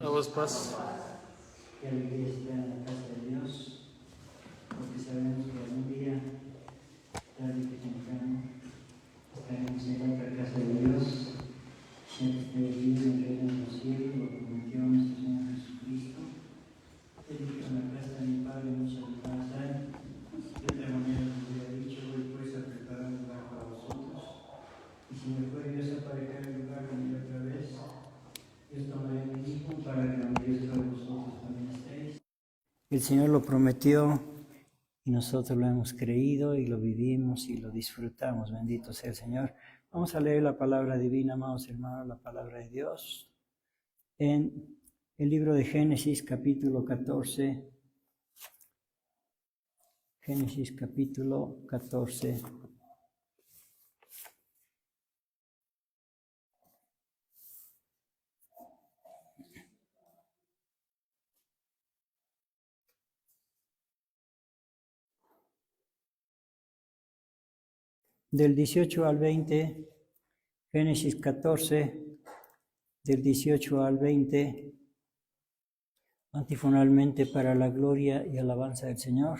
A vos paz. Qué alegría estar en la casa de Dios, porque sabemos que algún día, tarde que temprano, estaremos en la otra casa de Dios, siempre vivido en el reino de los cielos, lo prometió nuestro Señor Jesucristo. He dicho en la casa de mi Padre muchas lugares hay, de otra manera les hubiera dicho, voy pues a preparar un lugar para vosotros, y si me fuere Dios a preparar el lugar donde otra vez, Dios tomaré a mí mismo para que donde yo estoy vosotros también estéis. El Señor lo prometió y nosotros lo hemos creído y lo vivimos y lo disfrutamos. Bendito sea el Señor. Vamos a leer la palabra divina, amados hermanos, la palabra de Dios. En el libro de Génesis, capítulo 14. Génesis, capítulo 14. Del 18 al 20, Génesis 14, del 18 al 20, antifonalmente para la gloria y alabanza del Señor.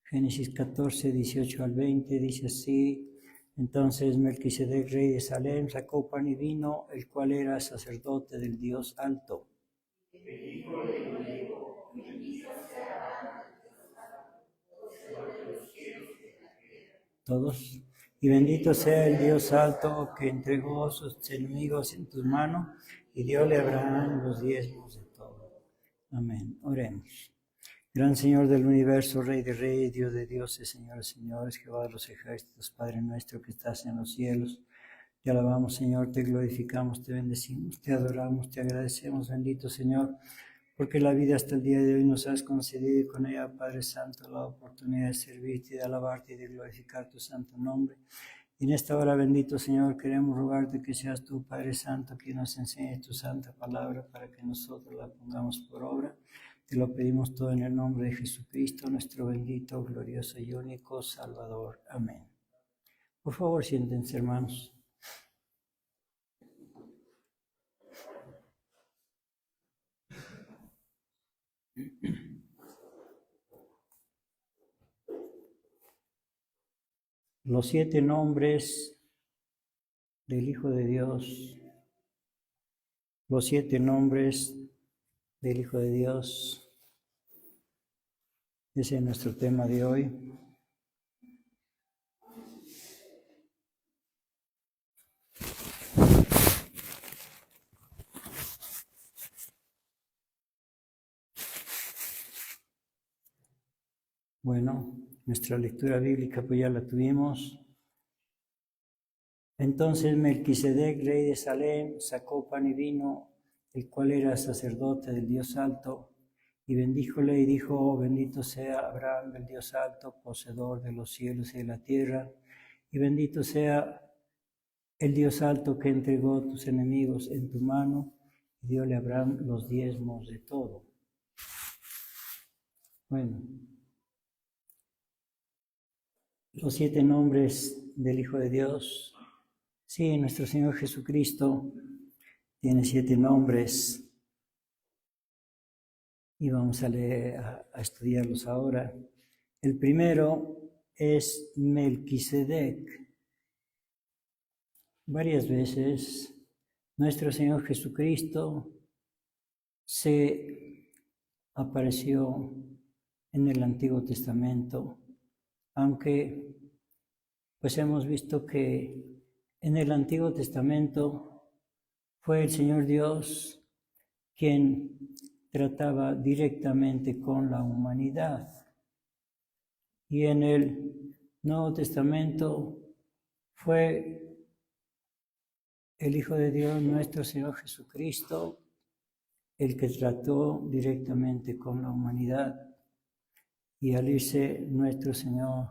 Génesis 14, 18 al 20, dice así: Entonces Melquisedec, rey de Salem, sacó pan y vino, el cual era sacerdote del Dios Alto. Todos. Y bendito sea el Dios Alto que entregó a sus enemigos en tus manos y diole a Abraham los diezmos de todo. Amén. Oremos. Gran Señor del universo, Rey de reyes, Dios de dioses, Señor de señores, Jehová de los ejércitos, Padre nuestro que estás en los cielos. Te alabamos, Señor, te glorificamos, te bendecimos, te adoramos, te agradecemos, bendito Señor, porque la vida hasta el día de hoy nos has concedido y con ella, Padre Santo, la oportunidad de servirte, de alabarte y de glorificar tu santo nombre. Y en esta hora, bendito Señor, queremos rogarte que seas tú, Padre Santo, quien nos enseñe tu santa palabra para que nosotros la pongamos por obra. Te lo pedimos todo en el nombre de Jesucristo, nuestro bendito, glorioso y único Salvador. Amén. Por favor, siéntense, hermanos. Los 7 nombres del Hijo de Dios. Los 7 nombres del Hijo de Dios. Ese es nuestro tema de hoy. Bueno, nuestra lectura bíblica pues ya la tuvimos. Entonces Melquisedec, rey de Salem, sacó pan y vino, el cual era sacerdote del Dios Alto, y bendíjole y dijo: oh, bendito sea Abraham del Dios Alto, poseedor de los cielos y de la tierra, y bendito sea el Dios Alto que entregó tus enemigos en tu mano, y diole a Abraham los diezmos de todo. Bueno, los 7 nombres del Hijo de Dios. Sí, nuestro Señor Jesucristo tiene 7 nombres y vamos a leer, a estudiarlos ahora. El primero es Melquisedec. Varias veces nuestro Señor Jesucristo se apareció en el Antiguo Testamento, aunque pues hemos visto que en el Antiguo Testamento fue el Señor Dios quien trataba directamente con la humanidad. Y en el Nuevo Testamento fue el Hijo de Dios, nuestro Señor Jesucristo, el que trató directamente con la humanidad. Y al irse nuestro Señor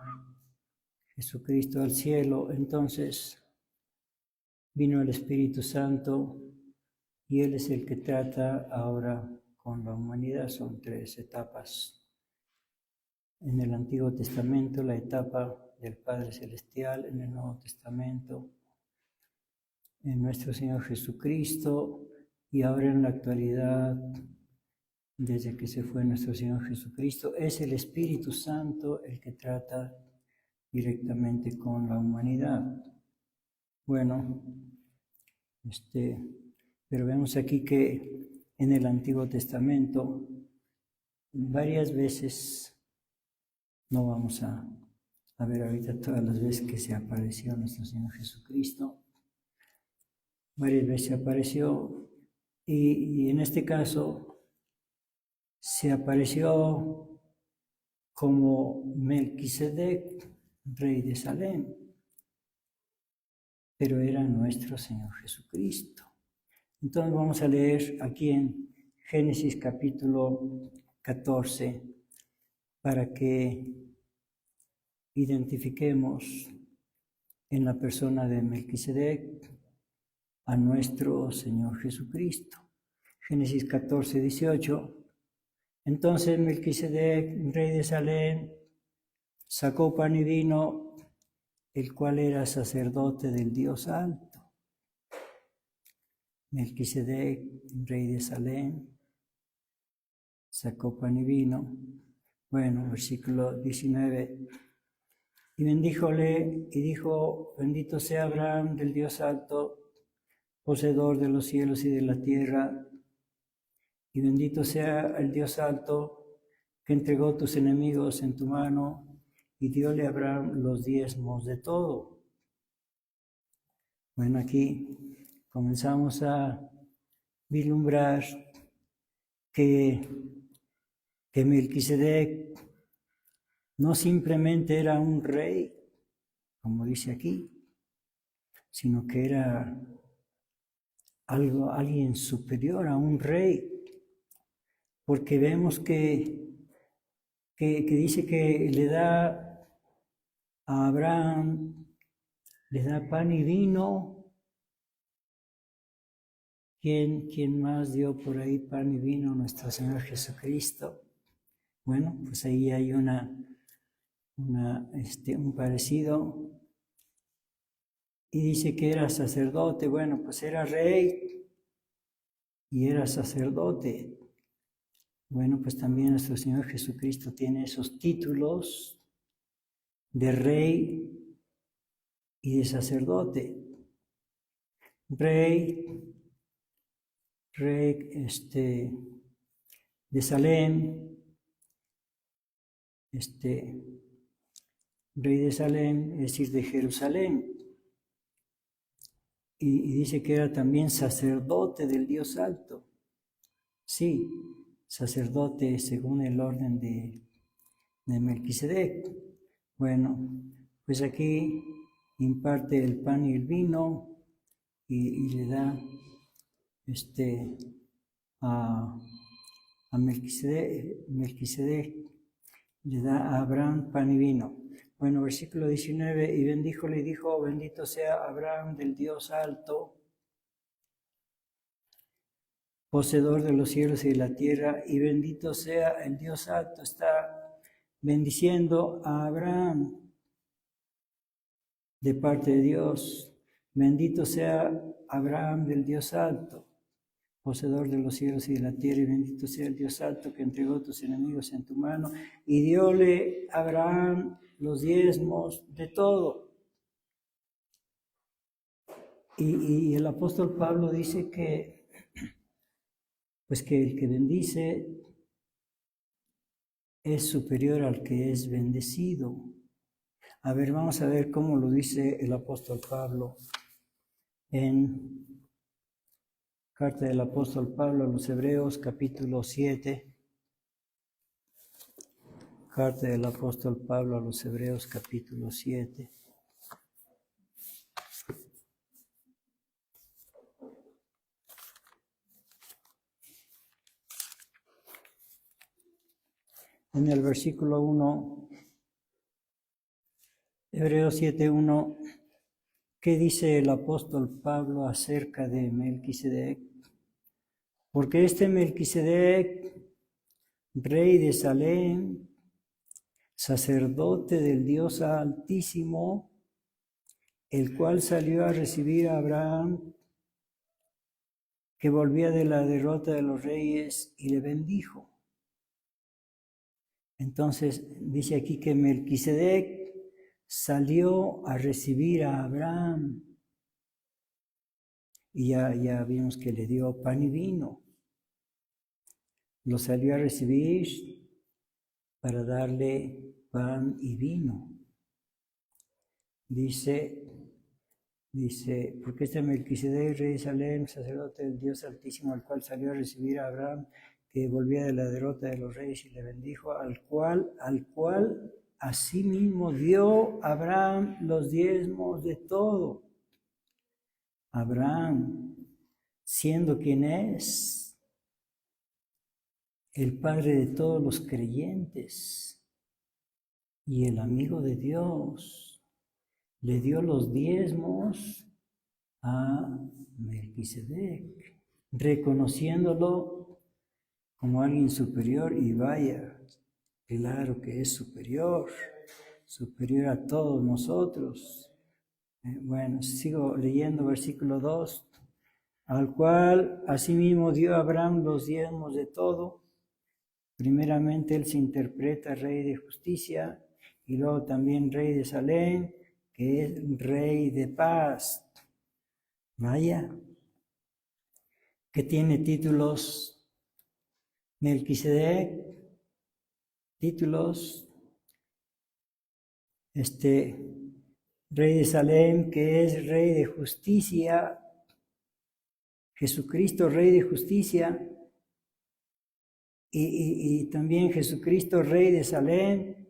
Jesucristo al cielo, entonces vino el Espíritu Santo y Él es el que trata ahora con la humanidad. Son 3 etapas. En el Antiguo Testamento, la etapa del Padre Celestial; en el Nuevo Testamento, en nuestro Señor Jesucristo; y ahora en la actualidad, desde que se fue nuestro Señor Jesucristo, es el Espíritu Santo el que trata directamente con la humanidad. Bueno, pero vemos aquí que en el Antiguo Testamento varias veces, no vamos a ver ahorita todas las veces que se apareció nuestro Señor Jesucristo, varias veces se apareció y en este caso se apareció como Melquisedec, rey de Salem, pero era nuestro Señor Jesucristo. Entonces vamos a leer aquí en Génesis capítulo 14 para que identifiquemos en la persona de Melquisedec a nuestro Señor Jesucristo. Génesis 14, 18. Entonces Melquisedec, rey de Salem, sacó pan y vino, el cual era sacerdote del Dios alto. Melquisedec, rey de Salem, sacó pan y vino. Bueno, versículo 19. Y bendíjole y dijo, bendito sea Abraham del Dios alto, poseedor de los cielos y de la tierra, y bendito sea el Dios alto, que entregó tus enemigos en tu mano, y diole a Abraham los diezmos de todo. Bueno, aquí comenzamos a vislumbrar que Melquisedec no simplemente era un rey, como dice aquí, sino que era alguien superior a un rey, porque vemos que dice que le da a Abraham, le da pan y vino. ¿Quién más dio por ahí pan y vino? Nuestro Señor Jesucristo. Bueno, pues ahí hay un parecido. Y dice que era sacerdote. Bueno, pues era rey y era sacerdote. Bueno, pues también nuestro Señor Jesucristo tiene esos títulos de rey y de sacerdote. Rey de Salem, rey de Salem, es decir, de Jerusalén. Y dice que era también sacerdote del Dios alto. Sí, sacerdote según el orden de Melquisedec. Bueno, pues aquí imparte el pan y el vino y le da a Melquisedec le da a Abraham pan y vino. Bueno, versículo 19, y bendíjole y dijo, bendito sea Abraham del Dios alto, poseedor de los cielos y de la tierra, y bendito sea el Dios alto. Está bendiciendo a Abraham de parte de Dios. Bendito sea Abraham del Dios alto, poseedor de los cielos y de la tierra, y bendito sea el Dios alto que entregó tus enemigos en tu mano, y diole a Abraham los diezmos de todo. Y el apóstol Pablo dice que el que bendice es superior al que es bendecido. A ver, vamos a ver cómo lo dice el apóstol Pablo en carta del apóstol Pablo a los Hebreos, capítulo 7. Carta del apóstol Pablo a los Hebreos, capítulo 7. En el versículo 1, Hebreos 7:1, ¿qué dice el apóstol Pablo acerca de Melquisedec? Porque este Melquisedec, rey de Salem, sacerdote del Dios Altísimo, el cual salió a recibir a Abraham que volvía de la derrota de los reyes y le bendijo. Entonces dice aquí que Melquisedec salió a recibir a Abraham y ya vimos que le dio pan y vino. Lo salió a recibir para darle pan y vino. Dice, porque este Melquisedec, rey de Salem, sacerdote del Dios Altísimo, al cual salió a recibir a Abraham, que volvía de la derrota de los reyes y le bendijo, al cual asimismo dio Abraham los diezmos de todo. Abraham, siendo quien es el padre de todos los creyentes y el amigo de Dios, le dio los diezmos a Melquisedec, reconociéndolo como alguien superior, y vaya, claro que es superior a todos nosotros. Bueno, sigo leyendo versículo 2, al cual asimismo dio Abraham los diezmos de todo. Primeramente él se interpreta rey de justicia y luego también rey de Salem, que es rey de paz. Vaya, que tiene títulos Melquisedec, títulos, rey de Salem, que es rey de justicia, Jesucristo rey de justicia, y también Jesucristo rey de Salem,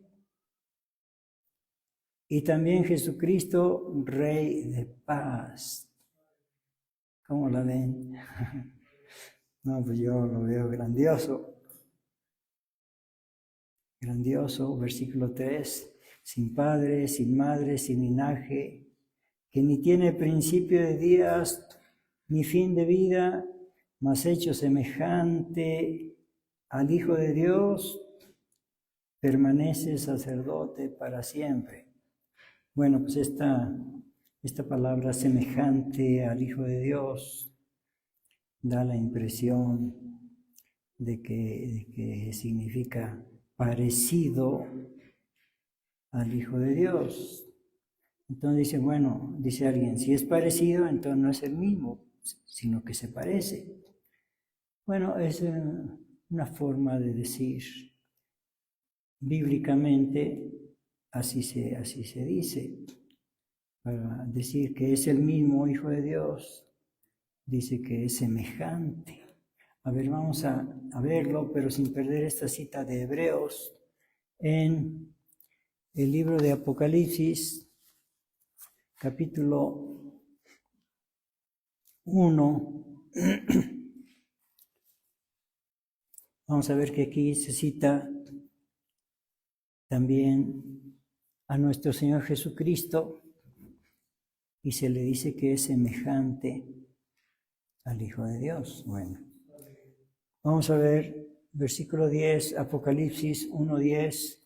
y también Jesucristo rey de paz. ¿Cómo la ven? No, pues yo lo veo grandioso. Grandioso, versículo 3, sin padre, sin madre, sin linaje, que ni tiene principio de días, ni fin de vida, mas hecho semejante al Hijo de Dios, permanece sacerdote para siempre. Bueno, pues esta palabra semejante al Hijo de Dios da la impresión de que significa parecido al Hijo de Dios. Entonces dice alguien, si es parecido, entonces no es el mismo, sino que se parece. Bueno, es una forma de decir, bíblicamente así se dice, para decir que es el mismo Hijo de Dios, dice que es semejante. A ver, vamos a verlo, pero sin perder esta cita de Hebreos en el libro de Apocalipsis, capítulo 1. Vamos a ver que aquí se cita también a nuestro Señor Jesucristo y se le dice que es semejante al Hijo de Dios. Bueno, vamos a ver versículo 10, Apocalipsis 1:10,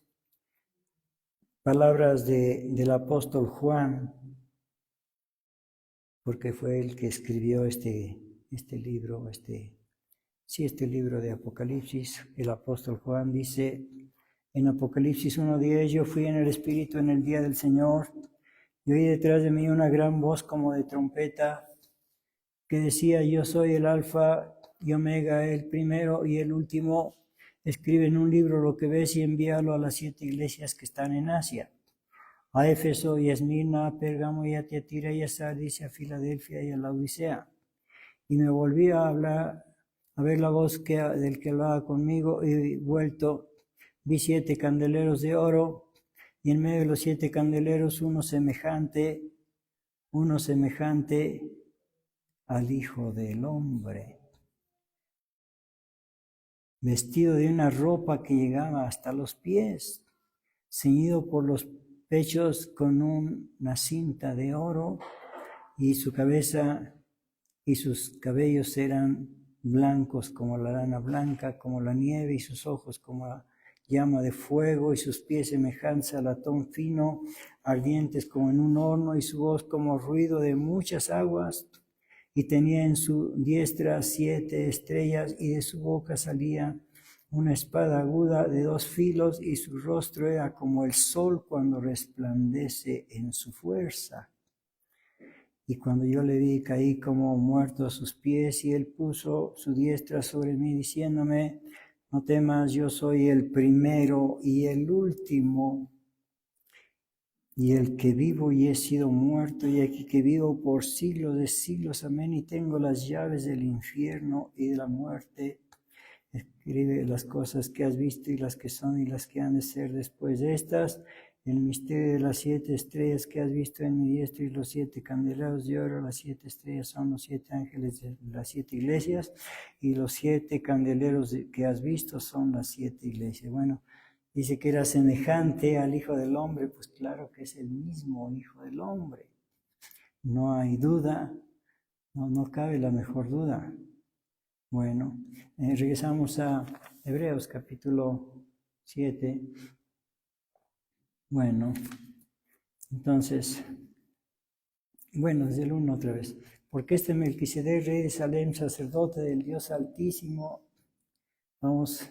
palabras del apóstol Juan, porque fue el que escribió este libro, este libro de Apocalipsis. El apóstol Juan dice en Apocalipsis 1:10, yo fui en el Espíritu en el día del Señor, y oí detrás de mí una gran voz como de trompeta, que decía, yo soy el Alfa y Omega, el primero y el último. Escribe en un libro lo que ves y envíalo a las 7 iglesias que están en Asia, a Éfeso y a Esmirna, a Pérgamo y a Tiatira y a Sardis y a Filadelfia y a la Odisea. Y me volví a ver la voz del que hablaba conmigo, y vuelto vi 7 candeleros de oro, y en medio de los 7 candeleros uno semejante al Hijo del Hombre, vestido de una ropa que llegaba hasta los pies, ceñido por los pechos con una cinta de oro, y su cabeza y sus cabellos eran blancos como la lana blanca, como la nieve, y sus ojos como la llama de fuego, y sus pies semejantes al latón fino, ardientes como en un horno, y su voz como ruido de muchas aguas. y tenía en su diestra 7 estrellas, y de su boca salía una espada aguda de 2 filos, y su rostro era como el sol cuando resplandece en su fuerza. Y cuando yo le vi, caí como muerto a sus pies, y él puso su diestra sobre mí, diciéndome: no temas, yo soy el primero y el último, y el que vivo y he sido muerto, y aquí que vivo por siglos de siglos. Amén. Y tengo las llaves del infierno y de la muerte. Escribe las cosas que has visto y las que son y las que han de ser después de estas. El misterio de las 7 estrellas que has visto en mi diestra y los 7 candeleros de oro. Las 7 estrellas son los 7 ángeles de las 7 iglesias, y los 7 candeleros que has visto son las 7 iglesias. Bueno, dice que era semejante al Hijo del Hombre. Pues claro que es el mismo Hijo del Hombre. No hay duda, no cabe la mejor duda. Bueno, regresamos a Hebreos capítulo 7. Bueno, entonces, desde el 1 otra vez. Porque este Melquisedec, rey de Salem, sacerdote del Dios Altísimo, vamos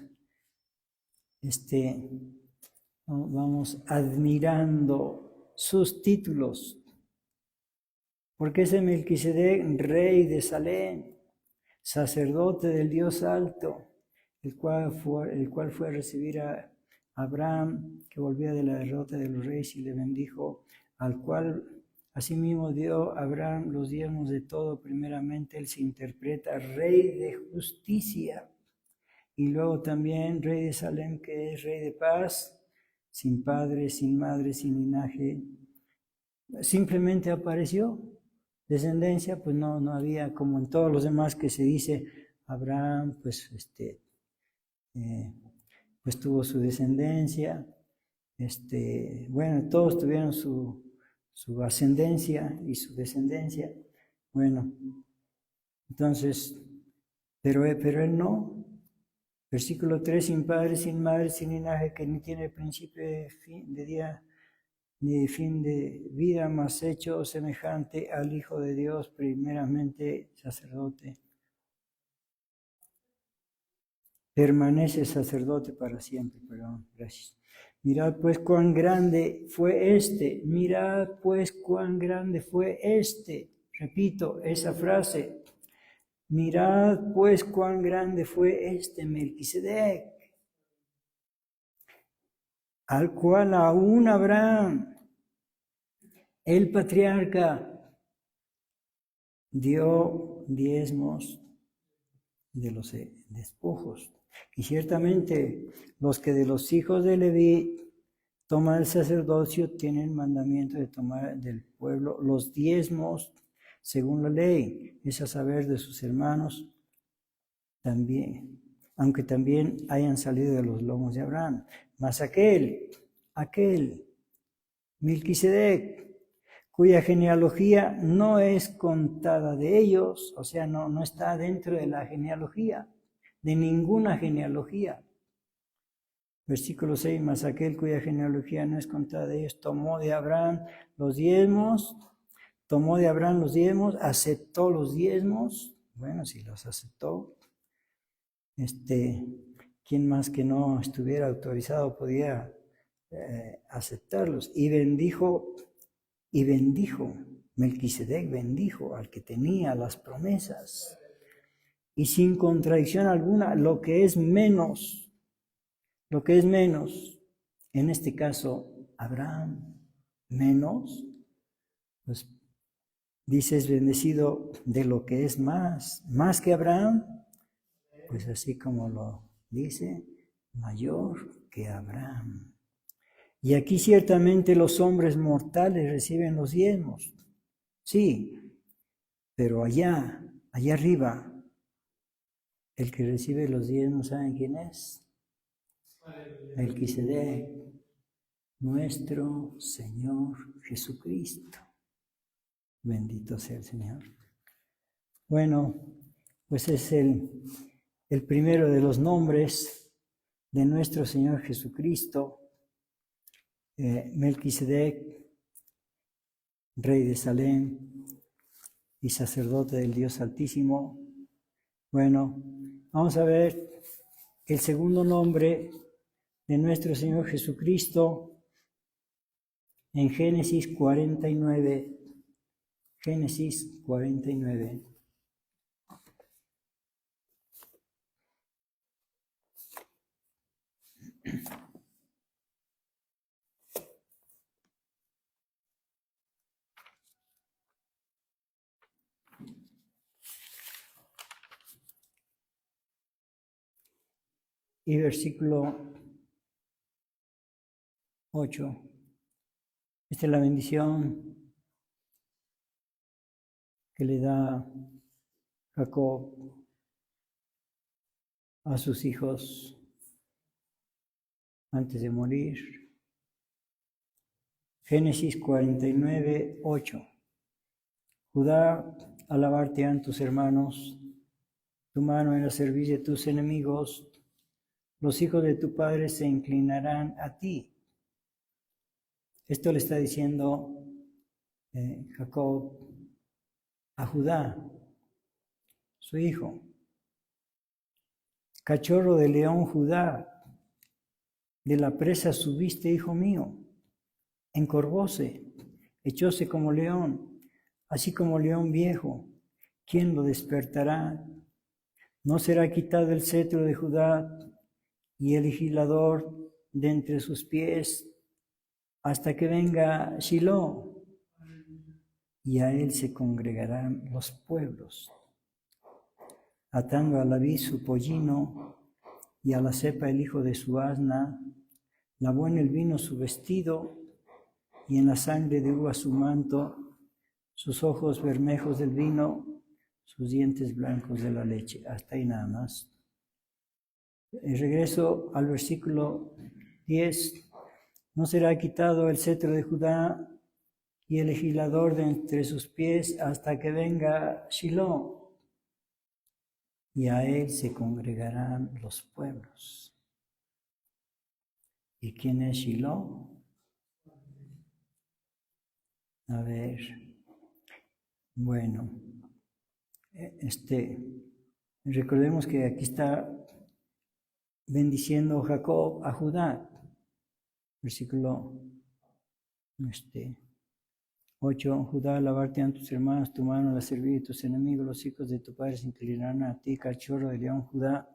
admirando sus títulos. Porque ese Melquisedec, rey de Salem, sacerdote del Dios Alto, el cual fue a recibir a Abraham, que volvía de la derrota de los reyes, y le bendijo, al cual asimismo dio Abraham los diezmos de todo. Primeramente él se interpreta rey de justicia, y luego también rey de Salem, que es rey de paz, sin padre, sin madre, sin linaje. Simplemente apareció. Descendencia, pues no había, como en todos los demás que se dice. Abraham, pues tuvo su descendencia. Todos tuvieron su ascendencia y su descendencia. Bueno, entonces, pero él no. Versículo 3: sin padre, sin madre, sin linaje, que ni tiene principio de día ni de fin de vida, mas hecho semejante al Hijo de Dios, primeramente sacerdote. Permanece sacerdote para siempre. Perdón, gracias. Mirad pues cuán grande fue este. Mirad pues cuán grande fue este. Repito esa frase. Mirad pues cuán grande fue este Melquisedec, al cual aún Abraham, el patriarca, dio diezmos de los despojos. Y ciertamente los que de los hijos de Leví toman el sacerdocio tienen mandamiento de tomar del pueblo los diezmos según la ley, es a saber, de sus hermanos también, aunque también hayan salido de los lomos de Abraham. Mas aquel Melquisedec, cuya genealogía no es contada de ellos, o sea, no está dentro de la genealogía, de ninguna genealogía. Versículo 6: mas aquel cuya genealogía no es contada de ellos, tomó de Abraham los diezmos, aceptó los diezmos. Bueno, si los aceptó, ¿quién más que no estuviera autorizado podía aceptarlos? Y bendijo, Melquisedec bendijo al que tenía las promesas, y sin contradicción alguna, lo que es menos, en este caso, Abraham, menos, pues dice, es bendecido de lo que es más que Abraham, pues así como lo dice, mayor que Abraham. Y aquí ciertamente los hombres mortales reciben los diezmos, sí, pero allá arriba, el que recibe los diezmos, ¿saben quién es? Melquisedec, nuestro Señor Jesucristo. Bendito sea el Señor. Bueno, pues es el primero de los nombres de nuestro Señor Jesucristo. Melquisedec, rey de Salem, y sacerdote del Dios Altísimo. Bueno, vamos a ver el segundo nombre de nuestro Señor Jesucristo en Génesis 49. Génesis 49. Y versículo 8. Esta es la bendición que le da Jacob a sus hijos antes de morir. Génesis 49, 8. Judá, alabarte han tus hermanos, tu mano en el servicio de tus enemigos, los hijos de tu padre se inclinarán a ti. Esto le está diciendo Jacob a Judá, su hijo. Cachorro de león, Judá, de la presa subiste, hijo mío, encorvóse, echóse como león, así como león viejo. ¿Quién lo despertará? No será quitado el cetro de Judá y el legislador de entre sus pies, hasta que venga Shiloh, y a él se congregarán los pueblos. Atando a la vid su pollino, y a la cepa el hijo de su asna, lavó en el vino su vestido, y en la sangre de uva su manto, sus ojos bermejos del vino, sus dientes blancos de la leche. Hasta ahí nada más. Regreso al versículo 10. No será quitado el cetro de Judá y el legislador de entre sus pies hasta que venga Shiloh, y a él se congregarán los pueblos. ¿Y quién es Shiloh? A ver, bueno, recordemos que aquí está bendiciendo Jacob a Judá. Versículo 8. Judá, alabarte a tus hermanos, tu mano la servir de tus enemigos, los hijos de tu padre se inclinarán a ti, cachorro de león, Judá.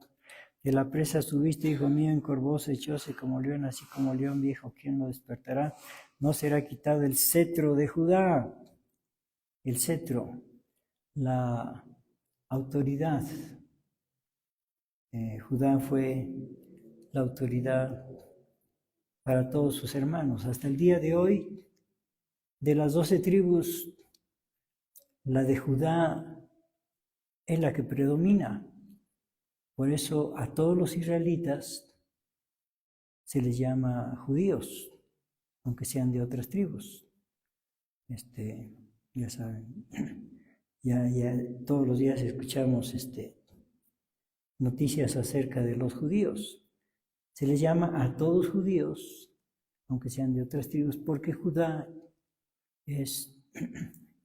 De la presa subiste, hijo mío, encorvóse, echóse como león, así como león viejo, ¿quién lo despertará? No será quitado el cetro de Judá. El cetro, la autoridad. Judá fue la autoridad para todos sus hermanos. Hasta el día de hoy, de las 12 tribus, la de Judá es la que predomina. Por eso a todos los israelitas se les llama judíos, aunque sean de otras tribus. Ya saben, ya todos los días escuchamos noticias acerca de los judíos. Se les llama a todos judíos, aunque sean de otras tribus, porque Judá es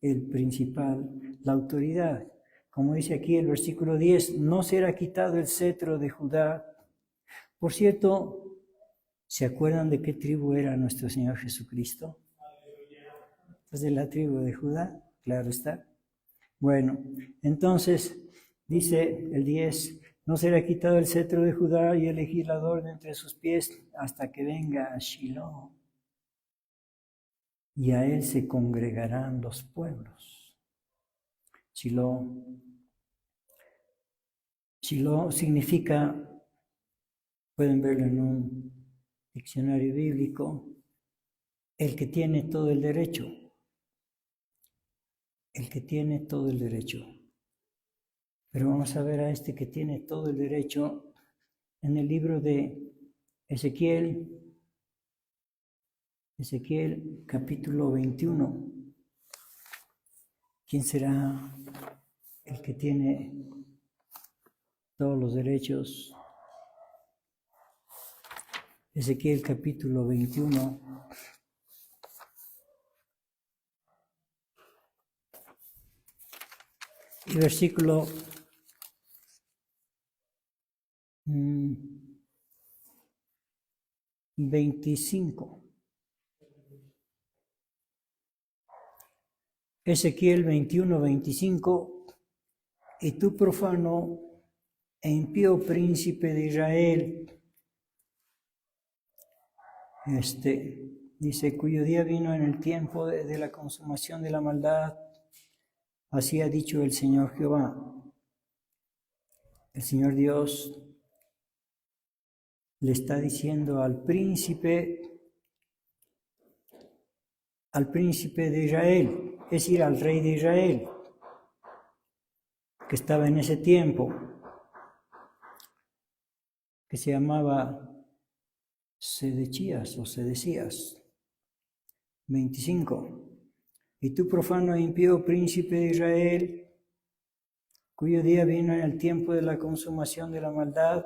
el principal, la autoridad. Como dice aquí el versículo 10, no será quitado el cetro de Judá. Por cierto, ¿se acuerdan de qué tribu era nuestro Señor Jesucristo? ¿Es de la tribu de Judá? Claro está. Bueno, entonces dice el 10, no será quitado el cetro de Judá y el legislador de entre sus pies hasta que venga a Shiloh, y a él se congregarán los pueblos. Shiloh significa, pueden verlo en un diccionario bíblico, el que tiene todo el derecho. El que tiene todo el derecho. Pero vamos a ver a este que tiene todo el derecho en el libro de Ezequiel, capítulo 21. ¿Quién será el que tiene todos los derechos? Ezequiel capítulo 21. Y versículo 25. Ezequiel 21, 25. Y tú, profano e impío príncipe de Israel, dice, cuyo día vino en el tiempo de la consumación de la maldad, así ha dicho el Señor Jehová. El Señor Dios le está diciendo al príncipe de Israel, es decir, al rey de Israel, que estaba en ese tiempo, que se llamaba Sedecías o Sedecías. 25. Y tú, profano e impío príncipe de Israel, cuyo día vino en el tiempo de la consumación de la maldad,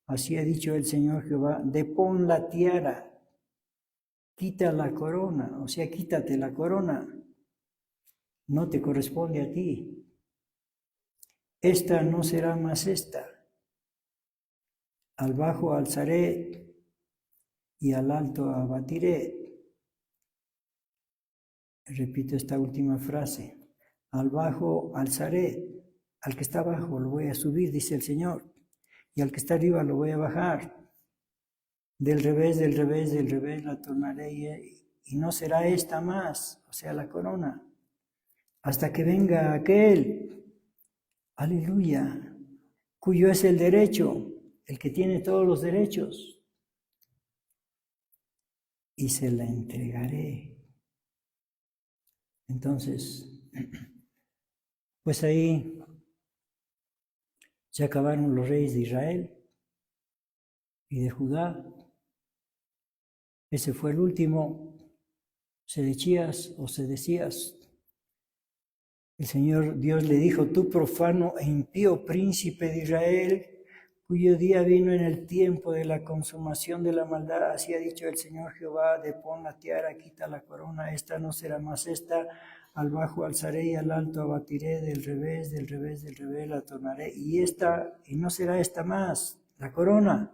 así ha dicho el Señor Jehová, depón la tiara, quita la corona, o sea, quítate la corona, no te corresponde a ti. Esta no será más esta. Al bajo alzaré y al alto abatiré. Repito esta última frase. Al bajo alzaré, al que está abajo lo voy a subir, dice el Señor, y al que está arriba lo voy a bajar. Del revés la tornaré y no será esta más, o sea, la corona, hasta que venga aquel, aleluya, cuyo es el derecho, el que tiene todos los derechos, y se la entregaré. Entonces, pues ahí se acabaron los reyes de Israel y de Judá. Ese fue el último, Sedecías o Sedecías. El Señor Dios le dijo, tú profano e impío príncipe de Israel, cuyo día vino en el tiempo de la consumación de la maldad, así ha dicho el Señor Jehová, depón la tiara, quita la corona, esta no será más esta, al bajo alzaré y al alto abatiré, del revés la tornaré, y no será esta más, la corona,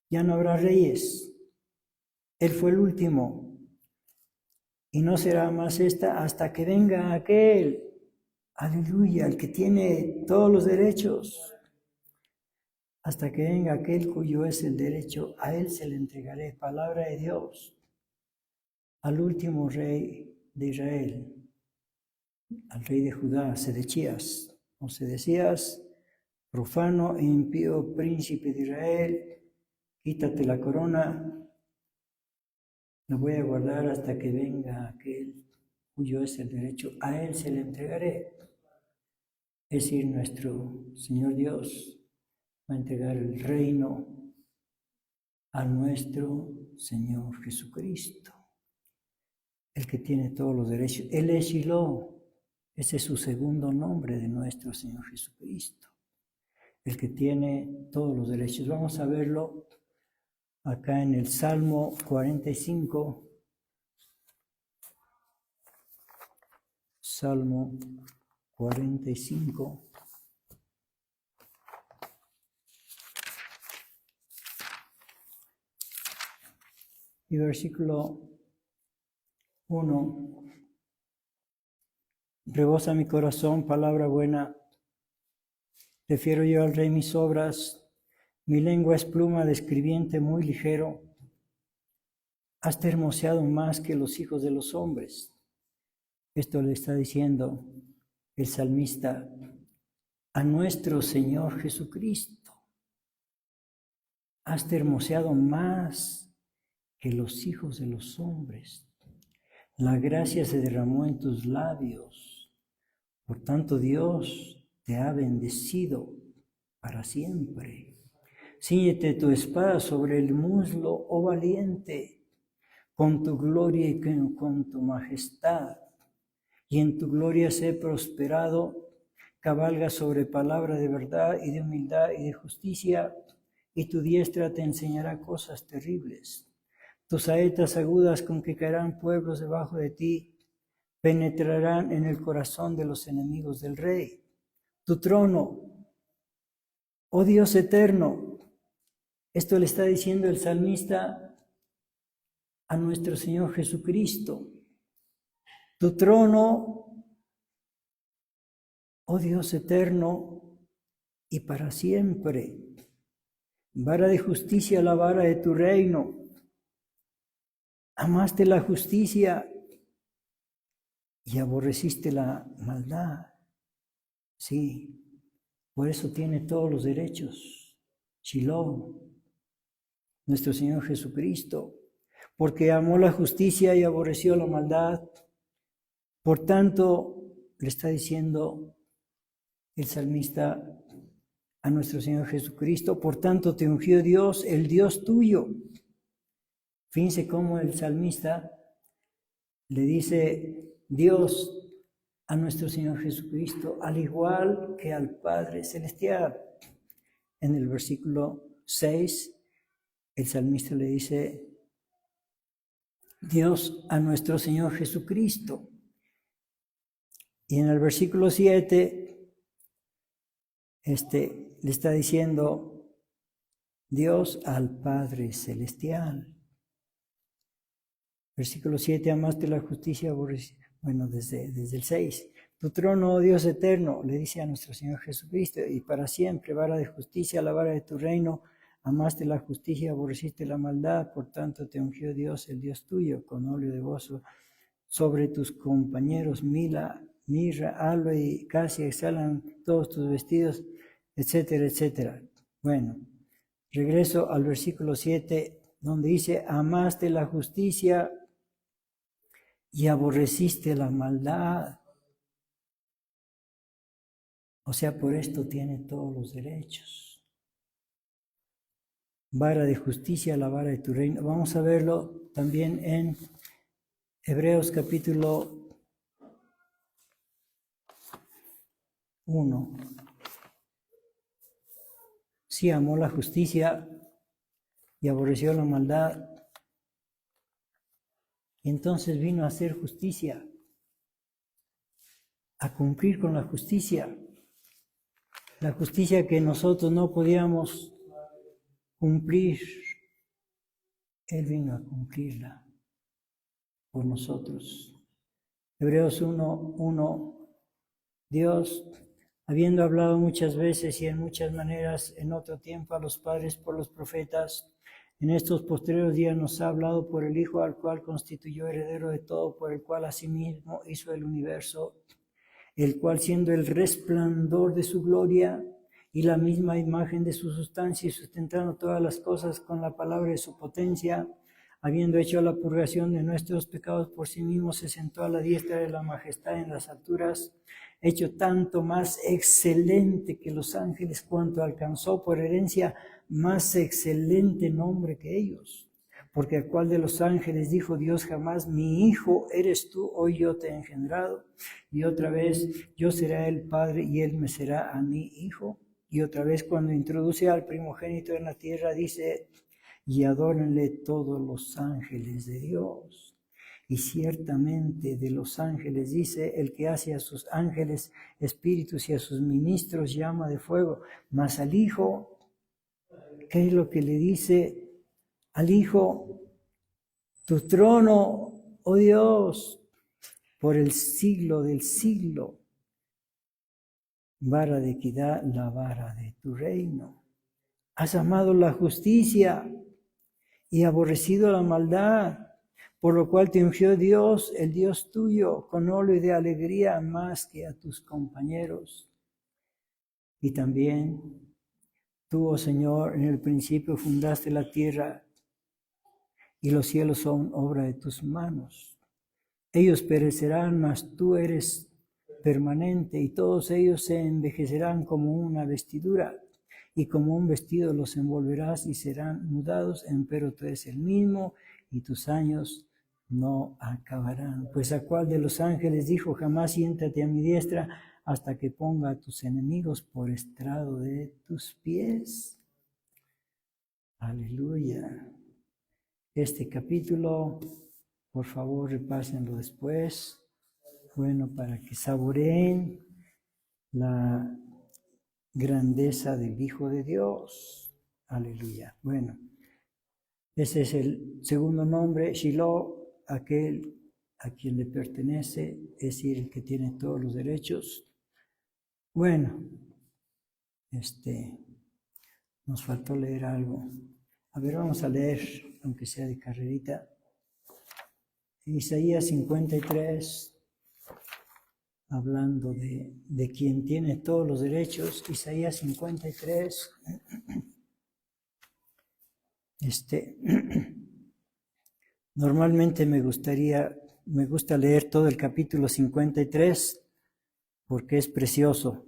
ya no habrá reyes, él fue el último, y no será más esta hasta que venga aquel, aleluya, el que tiene todos los derechos. Hasta que venga aquel cuyo es el derecho, a él se le entregaré, palabra de Dios, al último rey de Israel, al rey de Judá, Sedecías, o Sedecías, profano e impío príncipe de Israel, quítate la corona, la voy a guardar hasta que venga aquel cuyo es el derecho, a él se le entregaré. Es decir, nuestro Señor Dios va a entregar el reino a nuestro Señor Jesucristo, el que tiene todos los derechos. Él es Shiloh, ese es su segundo nombre de nuestro Señor Jesucristo, el que tiene todos los derechos. Vamos a verlo acá en el Salmo 45. Salmo 45. Y versículo 1. Rebosa mi corazón, palabra buena. Refiero yo al Rey mis obras. Mi lengua es pluma de escribiente muy ligero. Has hermoseado más que los hijos de los hombres. Esto le está diciendo el salmista a nuestro Señor Jesucristo. Has hermoseado más que los hijos de los hombres. La gracia se derramó en tus labios. Por tanto, Dios te ha bendecido para siempre. Cíñete tu espada sobre el muslo, oh valiente, con tu gloria y con tu majestad. Y en tu gloria sé prosperado. Cabalga sobre palabra de verdad y de humildad y de justicia, y tu diestra te enseñará cosas terribles. Tus saetas agudas con que caerán pueblos debajo de ti, penetrarán en el corazón de los enemigos del rey. Tu trono, oh Dios eterno, esto le está diciendo el salmista a nuestro Señor Jesucristo. Tu trono, oh Dios eterno, y para siempre. Vara de justicia, la vara de tu reino. Amaste la justicia y aborreciste la maldad. Sí, por eso tiene todos los derechos. Shiloh, nuestro Señor Jesucristo, porque amó la justicia y aborreció la maldad. Por tanto, le está diciendo el salmista a nuestro Señor Jesucristo, por tanto te ungió Dios, el Dios tuyo. Fíjense cómo el salmista le dice Dios a nuestro Señor Jesucristo, al igual que al Padre Celestial. En el versículo 6, el salmista le dice Dios a nuestro Señor Jesucristo. Y en el versículo 7, le está diciendo Dios al Padre Celestial. Versículo 7, amaste la justicia, bueno, desde el 6. Tu trono, oh Dios eterno, le dice a nuestro Señor Jesucristo, y para siempre, vara de justicia, la vara de tu reino, amaste la justicia, aborreciste la maldad, por tanto te ungió Dios, el Dios tuyo, con óleo de gozo sobre tus compañeros, mirra, aloe y casia exhalan todos tus vestidos, etcétera, etcétera. Bueno, regreso al versículo 7, donde dice, amaste la justicia y aborreciste la maldad. O sea, por esto tiene todos los derechos. Vara de justicia, la vara de tu reino. Vamos a verlo también en Hebreos capítulo 1. Sí, amó la justicia y aborreció la maldad. Y entonces vino a hacer justicia, a cumplir con la justicia que nosotros no podíamos cumplir. Él vino a cumplirla por nosotros. Hebreos 1:1, Dios, habiendo hablado muchas veces y en muchas maneras en otro tiempo a los padres por los profetas, en estos postreros días nos ha hablado por el Hijo, al cual constituyó heredero de todo, por el cual asimismo hizo el universo, el cual siendo el resplandor de su gloria y la misma imagen de su sustancia y sustentando todas las cosas con la palabra de su potencia, habiendo hecho la purgación de nuestros pecados por sí mismo, se sentó a la diestra de la majestad en las alturas, hecho tanto más excelente que los ángeles, cuanto alcanzó por herencia más excelente nombre que ellos. Porque a cuál de los ángeles dijo Dios jamás, mi hijo eres tú, hoy yo te he engendrado. Y otra vez, yo seré el padre y él me será a mi hijo. Y otra vez, cuando introduce al primogénito en la tierra, dice, y adórenle todos los ángeles de Dios. Y ciertamente de los ángeles dice, el que hace a sus ángeles espíritus y a sus ministros llama de fuego. Mas al Hijo, ¿qué es lo que le dice al Hijo? Tu trono, oh Dios, por el siglo del siglo. Vara de equidad, la vara de tu reino. Has amado la justicia y aborrecido la maldad, por lo cual te ungió Dios, el Dios tuyo, con óleo de alegría más que a tus compañeros. Y también tú, oh Señor, en el principio fundaste la tierra y los cielos son obra de tus manos. Ellos perecerán, mas tú eres permanente, y todos ellos se envejecerán como una vestidura, y como un vestido los envolverás y serán mudados, empero tú eres el mismo, y tus años no acabarán. Pues a cuál de los ángeles dijo, jamás siéntate a mi diestra, hasta que ponga a tus enemigos por estrado de tus pies. Aleluya. Este capítulo, por favor, repásenlo después. bueno, para que saboreen la grandeza del Hijo de Dios. Aleluya. Bueno, ese es el segundo nombre, Shiloh, aquel a quien le pertenece, es decir, el que tiene todos los derechos. Bueno, nos faltó leer algo. A ver, vamos a leer, aunque sea de carrerita. Isaías 53, hablando de quien tiene todos los derechos. Isaías 53. Normalmente me gusta leer todo el capítulo 53 porque es precioso.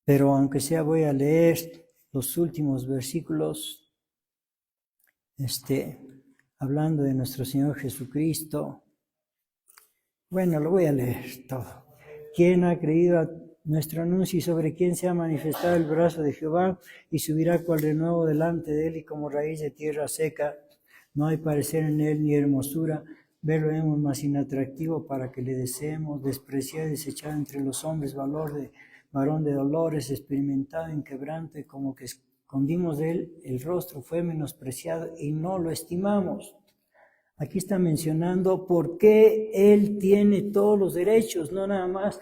Pero aunque sea voy a leer los últimos versículos, hablando de nuestro Señor Jesucristo. Bueno, lo voy a leer todo. ¿Quién ha creído a nuestro anuncio y sobre quién se ha manifestado el brazo de Jehová y subirá cual renuevo delante de él y como raíz de tierra seca? No hay parecer en él ni hermosura, verlo hemos más inatractivo para que le deseemos, despreciado y desechado entre los hombres, valor de varón de dolores, experimentado en quebranto y como que escondimos de él el rostro, fue menospreciado y no lo estimamos. Aquí está mencionando por qué él tiene todos los derechos, no nada más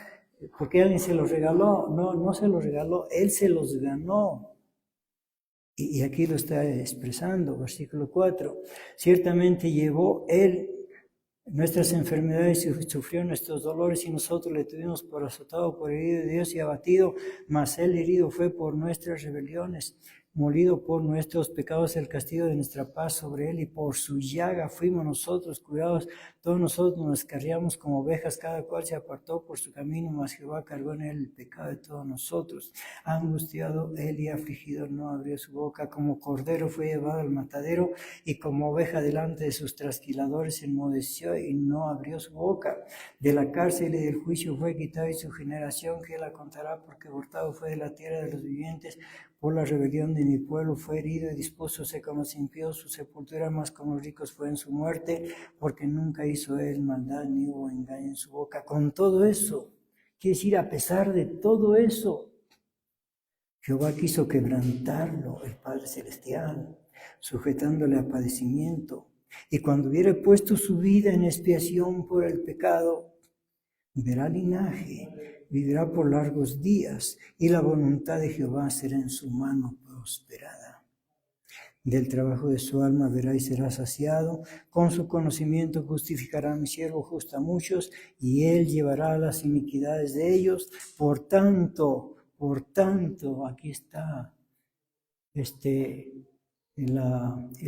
porque alguien se los regaló, no se los regaló, él se los ganó. Y aquí lo está expresando, versículo 4. Ciertamente llevó él nuestras enfermedades y sufrió nuestros dolores y nosotros le tuvimos por azotado, por herido de Dios y abatido, mas él herido fue por nuestras rebeliones, molido por nuestros pecados el castigo de nuestra paz sobre él y por su llaga fuimos nosotros curados. Todos nosotros nos descarriamos como ovejas, cada cual se apartó por su camino, mas Jehová cargó en él el pecado de todos nosotros. Angustiado él y afligido no abrió su boca, como cordero fue llevado al matadero y como oveja delante de sus trasquiladores enmudeció y no abrió su boca. De la cárcel y del juicio fue quitado y su generación que la contará, porque hurtado fue de la tierra de los vivientes. Por la rebelión de mi pueblo fue herido y dispúsose con los impíos, su sepultura más con los ricos fue en su muerte, porque nunca hizo él maldad ni hubo engaño en su boca. Con todo eso, quiere decir, a pesar de todo eso, Jehová quiso quebrantarlo, el Padre Celestial, sujetándole a padecimiento. Y cuando hubiere puesto su vida en expiación por el pecado, verá linaje, vivirá por largos días, y la voluntad de Jehová será en su mano prosperada. Del trabajo de su alma verá y será saciado, con su conocimiento justificará a mi siervo justo a muchos, y él llevará las iniquidades de ellos. Por tanto, aquí está el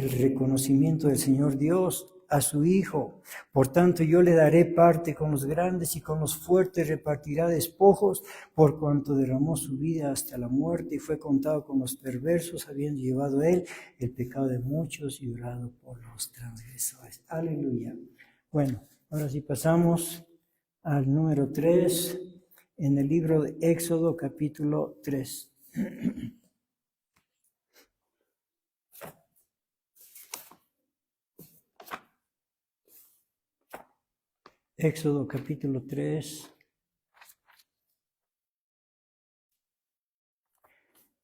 reconocimiento del Señor Dios a su Hijo. Por tanto, yo le daré parte con los grandes y con los fuertes repartirá despojos, por cuanto derramó su vida hasta la muerte y fue contado con los perversos, habiendo llevado él el pecado de muchos y orado por los transgresores. Aleluya. Bueno, ahora sí pasamos al número 3 en el libro de Éxodo, capítulo 3. Éxodo capítulo 3,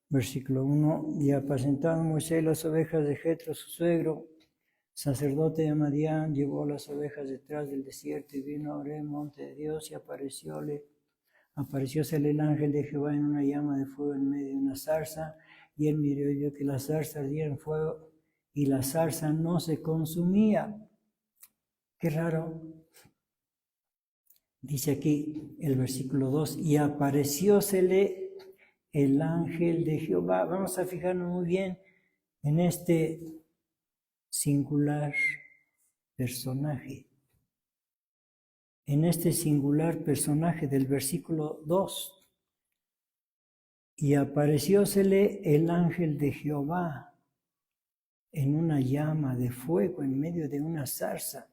versículo 1. Y apacentando Moisés las ovejas de Jetro, su suegro, sacerdote de Madián, llevó las ovejas detrás del desierto y vino a Oreb, monte de Dios, y apareciósele el ángel de Jehová en una llama de fuego en medio de una zarza, y él miró y vio que la zarza ardía en fuego y la zarza no se consumía. Qué raro. Dice aquí el versículo 2, y apareciósele el ángel de Jehová. Vamos a fijarnos muy bien en este singular personaje. En este singular personaje del versículo 2. Y apareciósele el ángel de Jehová en una llama de fuego en medio de una zarza.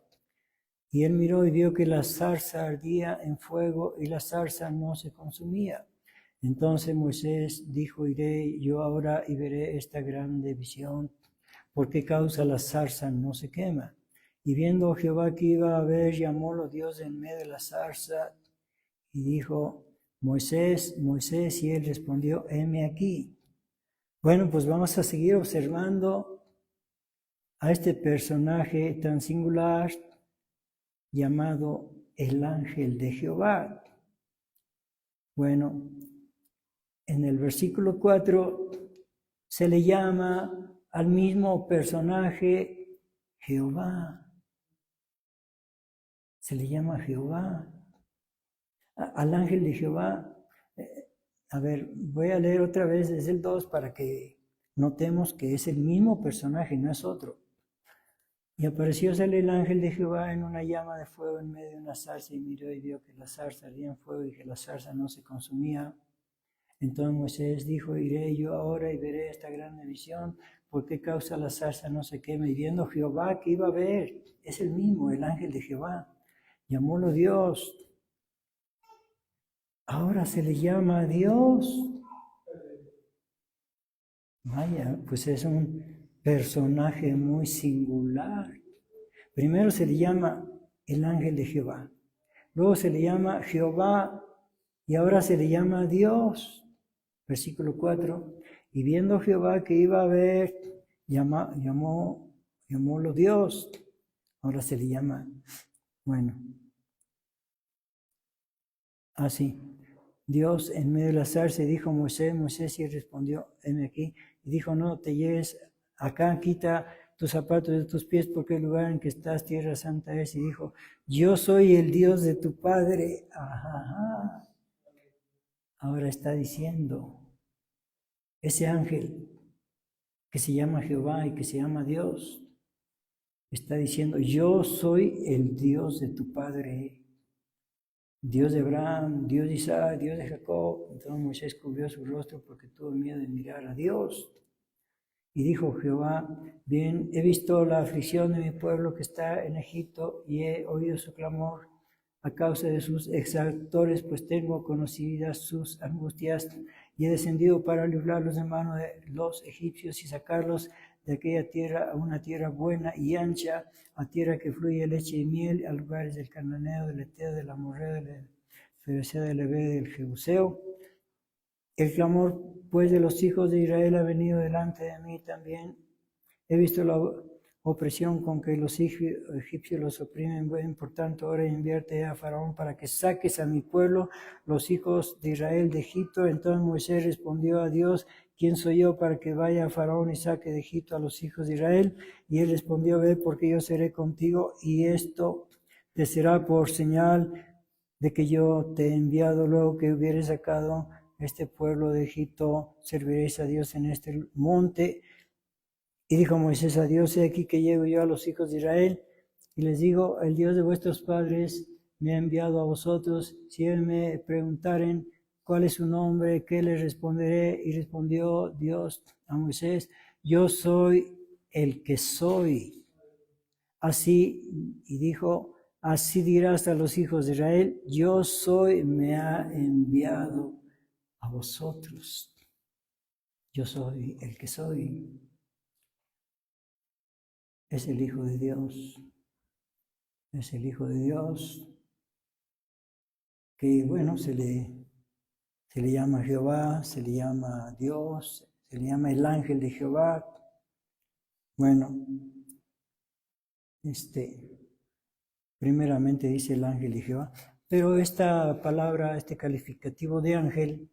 Y él miró y vio que la zarza ardía en fuego y la zarza no se consumía. Entonces Moisés dijo, iré yo ahora y veré esta grande visión. ¿Por qué causa la zarza no se quema? Y viendo Jehová que iba a ver, llamólo Dios en medio de la zarza y dijo, Moisés, Moisés, y él respondió, heme aquí. Bueno, pues vamos a seguir observando a este personaje tan singular llamado el ángel de Jehová. Bueno, en el versículo 4 se le llama al mismo personaje Jehová. Se le llama Jehová. Al ángel de Jehová. A ver, voy a leer otra vez desde el 2 para que notemos que es el mismo personaje, no es otro. Y apareciósele el ángel de Jehová en una llama de fuego en medio de una zarza, y miró y vio que la zarza ardía en fuego y que la zarza no se consumía. Entonces Moisés dijo, iré yo ahora y veré esta grande visión, ¿por qué causa la zarza no se quema? Y viendo Jehová que iba a ver, es el mismo, el ángel de Jehová, llamólo Dios. Ahora se le llama a Dios. Vaya, pues es un personaje muy singular. Primero se le llama el ángel de Jehová, luego se le llama Jehová y ahora se le llama Dios. Versículo 4, y viendo Jehová que iba a ver, llamólo Dios. Ahora se le llama, bueno, así. Dios en medio de la zarza dijo Moisés, Moisés, y respondió, heme aquí. Y dijo, no te llegues acá, quita tus zapatos de tus pies, porque el lugar en que estás, tierra santa es. Y dijo, yo soy el Dios de tu padre. Ajá. Ahora está diciendo, ese ángel que se llama Jehová y que se llama Dios, está diciendo, yo soy el Dios de tu padre. Dios de Abraham, Dios de Isaac, Dios de Jacob. Entonces Moisés cubrió su rostro porque tuvo miedo de mirar a Dios. Y dijo Jehová, bien, he visto la aflicción de mi pueblo que está en Egipto y he oído su clamor a causa de sus exactores, pues tengo conocidas sus angustias y he descendido para librarlos de mano de los egipcios y sacarlos de aquella tierra a una tierra buena y ancha, a tierra que fluye leche y miel, a lugares del cananeo, del eteo, del amorreo, del fereceo, del heveo, del jebuseo. El clamor, pues, de los hijos de Israel ha venido delante de mí también. He visto la opresión con que los egipcios los oprimen. Bueno, por tanto, ahora invierte a Faraón para que saques a mi pueblo, los hijos de Israel, de Egipto. Entonces Moisés respondió a Dios, ¿quién soy yo para que vaya a Faraón y saque de Egipto a los hijos de Israel? Y él respondió, ve, porque yo seré contigo, y esto te será por señal de que yo te he enviado. Luego que hubieres sacado este pueblo de Egipto, serviréis a Dios en este monte. Y dijo Moisés a Dios, he aquí que llego yo a los hijos de Israel, y les digo, el Dios de vuestros padres me ha enviado a vosotros. Si él me preguntaren cuál es su nombre, ¿qué les responderé? Y respondió Dios a Moisés, yo soy el que soy. Así, y dijo, así dirás a los hijos de Israel, yo soy, me ha enviado a vosotros. Yo soy el que soy. Es el Hijo de Dios. Es el Hijo de Dios que, bueno, se le llama Jehová, se le llama Dios, se le llama el ángel de Jehová. Bueno, primeramente dice el ángel de Jehová, pero esta palabra, este calificativo de ángel,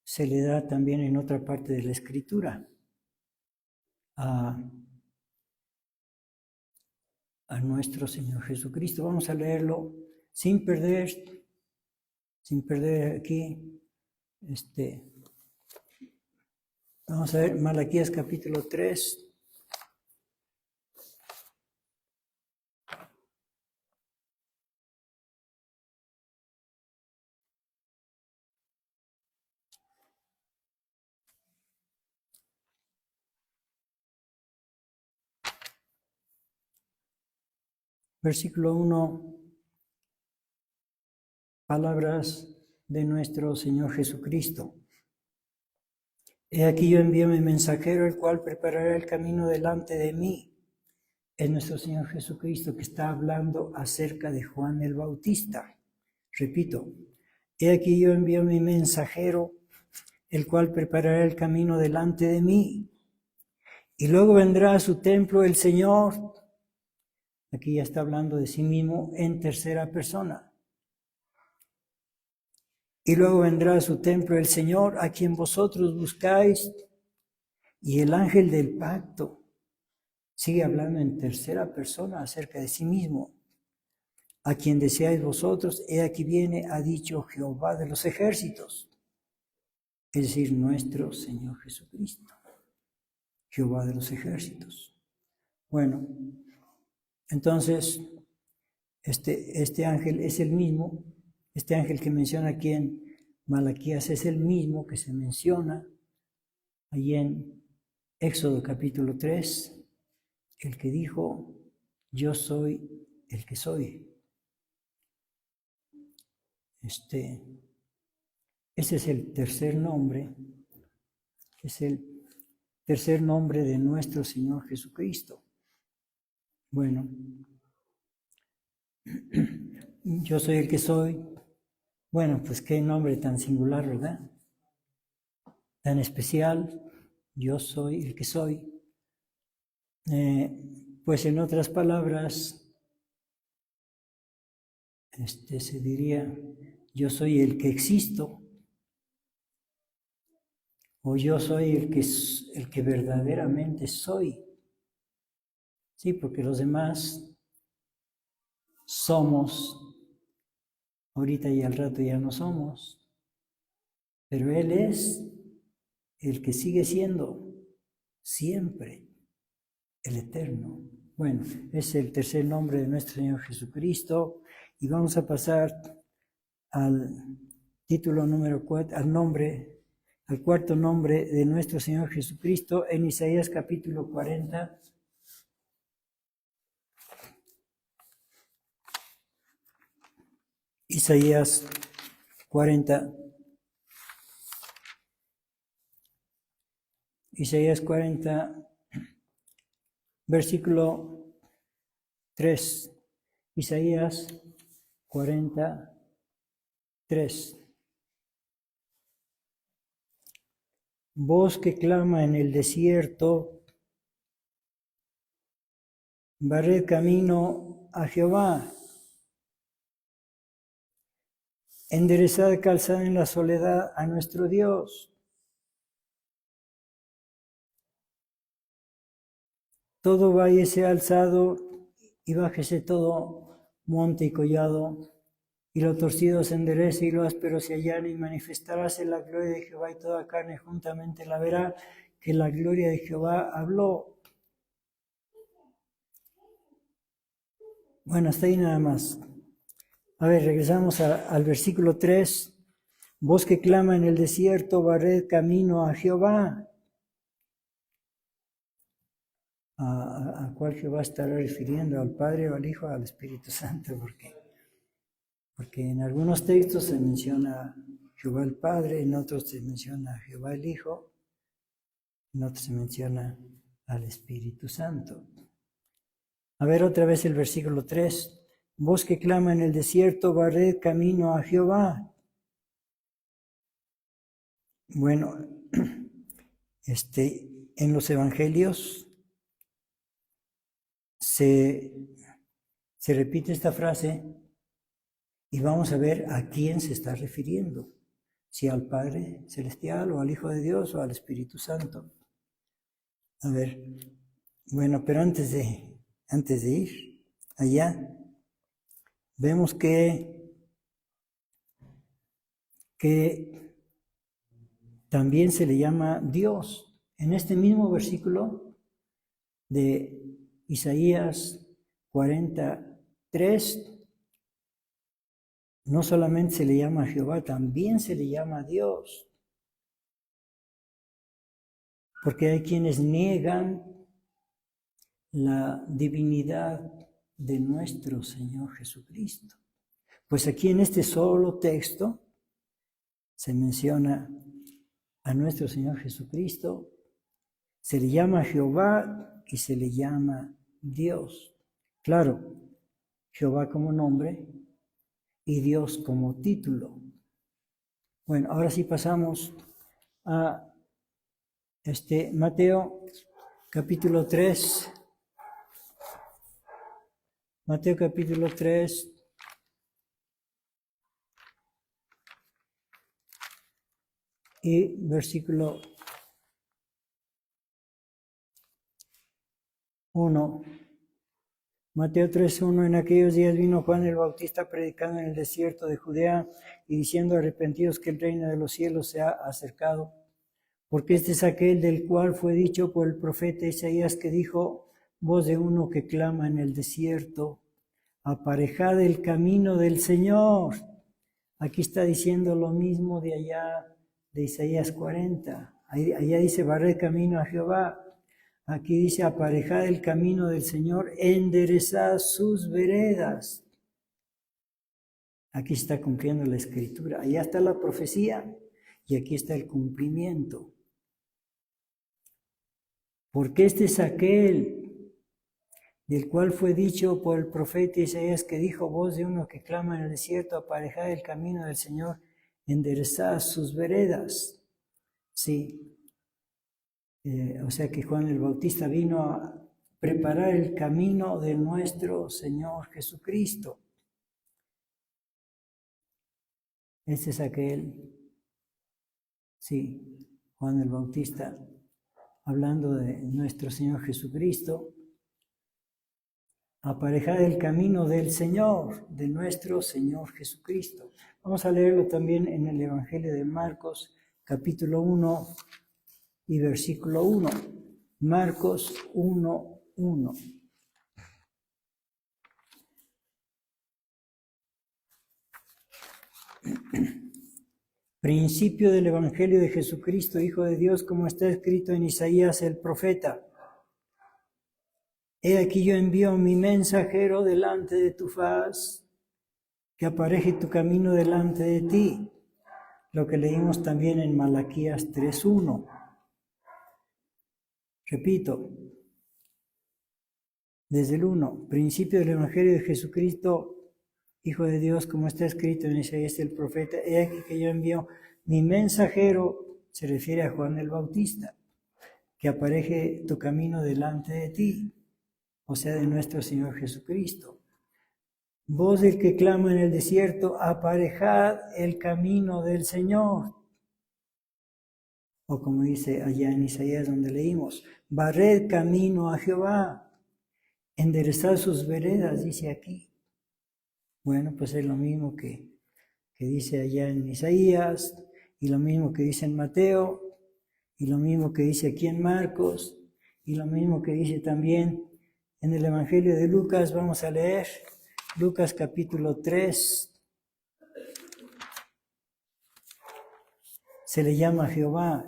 se le da también en otra parte de la Escritura a nuestro Señor Jesucristo. Vamos a leerlo sin perder aquí. Vamos a ver Malaquías capítulo 3. Versículo 1, palabras de nuestro Señor Jesucristo. He aquí yo envío mi mensajero, el cual preparará el camino delante de mí. Es nuestro Señor Jesucristo que está hablando acerca de Juan el Bautista. Repito, he aquí yo envío mi mensajero, el cual preparará el camino delante de mí. Y luego vendrá a su templo el Señor. Aquí ya está hablando de sí mismo en tercera persona. Y luego vendrá a su templo el Señor, a quien vosotros buscáis, y el ángel del pacto. Sigue hablando en tercera persona acerca de sí mismo. A quien deseáis vosotros, he aquí viene, ha dicho Jehová de los ejércitos. Es decir, nuestro Señor Jesucristo. Jehová de los ejércitos. Bueno, entonces, este ángel es el mismo. Este ángel que menciona aquí en Malaquías es el mismo que se menciona allí en Éxodo capítulo 3, el que dijo, yo soy el que soy. Ese es el tercer nombre, es el tercer nombre de nuestro Señor Jesucristo. Bueno, yo soy el que soy. Bueno, pues qué nombre tan singular, ¿verdad? Tan especial. Yo soy el que soy. Pues en otras palabras, se diría, yo soy el que existo, o yo soy el que verdaderamente soy. Sí, porque los demás somos, ahorita y al rato ya no somos, pero Él es el que sigue siendo siempre, el eterno. Bueno, es el tercer nombre de nuestro Señor Jesucristo, y vamos a pasar al título número 4, al cuarto nombre de nuestro Señor Jesucristo en Isaías capítulo 40. Isaías 40. Isaías 40, versículo 3. Isaías 43. Voz que clama en el desierto, barred camino a Jehová, enderezad calzada en la soledad a nuestro Dios. Todo valle sea alzado y bájese todo monte y collado, y lo torcido se enderece y lo áspero se allane, y manifestaráse la gloria de Jehová, y toda carne juntamente la verá, que la gloria de Jehová habló. Bueno, hasta ahí nada más. A ver, regresamos al versículo 3. Voz que clama en el desierto, barred camino a Jehová. ¿A cuál Jehová estará refiriendo? ¿Al Padre o al Hijo o al Espíritu Santo? Porque en algunos textos se menciona Jehová el Padre, en otros se menciona Jehová el Hijo, en otros se menciona al Espíritu Santo. A ver otra vez el versículo 3. Voz que clama en el desierto, barred camino a Jehová. Bueno, en los evangelios se repite esta frase y vamos a ver a quién se está refiriendo, si al Padre Celestial o al Hijo de Dios o al Espíritu Santo. A ver, bueno, pero antes de ir allá, vemos que también se le llama Dios. En este mismo versículo de Isaías 43, no solamente se le llama Jehová, también se le llama Dios. Porque hay quienes niegan la divinidad de nuestro Señor Jesucristo. Pues aquí en este solo texto se menciona a nuestro Señor Jesucristo, se le llama Jehová y se le llama Dios. Claro, Jehová como nombre y Dios como título. Bueno, ahora sí pasamos a Mateo capítulo 3. Mateo capítulo 3. Y versículo 1. Mateo 3:1. En aquellos días vino Juan el Bautista predicando en el desierto de Judea y diciendo: arrepentidos, que el reino de los cielos se ha acercado. Porque este es aquel del cual fue dicho por el profeta Isaías, que dijo: voz de uno que clama en el desierto, aparejad el camino del Señor. Aquí está diciendo lo mismo de allá de Isaías 40. Allá dice: barred camino a Jehová. Aquí dice: aparejad el camino del Señor, enderezad sus veredas. Aquí está cumpliendo la escritura. Allá está la profecía y aquí está el cumplimiento. Porque este es aquel del cual fue dicho por el profeta Isaías, que dijo: voz de uno que clama en el desierto, aparejad el camino del Señor, enderezad sus veredas. Sí. O sea que Juan el Bautista vino a preparar el camino de nuestro Señor Jesucristo. Este es aquel, sí, Juan el Bautista, hablando de nuestro Señor Jesucristo. Aparejad el camino del Señor, de nuestro Señor Jesucristo. Vamos a leerlo también en el Evangelio de Marcos, capítulo 1 y versículo 1. Marcos 1:1. Principio del Evangelio de Jesucristo, Hijo de Dios, como está escrito en Isaías el profeta. He aquí yo envío mi mensajero delante de tu faz, que apareje tu camino delante de ti. Lo que leímos también en Malaquías 3:1. Repito, desde el 1, principio del Evangelio de Jesucristo, Hijo de Dios, como está escrito en Isaías el profeta. He aquí que yo envío mi mensajero, se refiere a Juan el Bautista, que apareje tu camino delante de ti, o sea, de nuestro Señor Jesucristo. Voz del que clama en el desierto, aparejad el camino del Señor. O como dice allá en Isaías donde leímos, barred camino a Jehová, enderezad sus veredas, dice aquí. Bueno, pues es lo mismo que dice allá en Isaías, y lo mismo que dice en Mateo, y lo mismo que dice aquí en Marcos, y lo mismo que dice también en el Evangelio de Lucas. Vamos a leer Lucas capítulo 3. Se le llama a Jehová,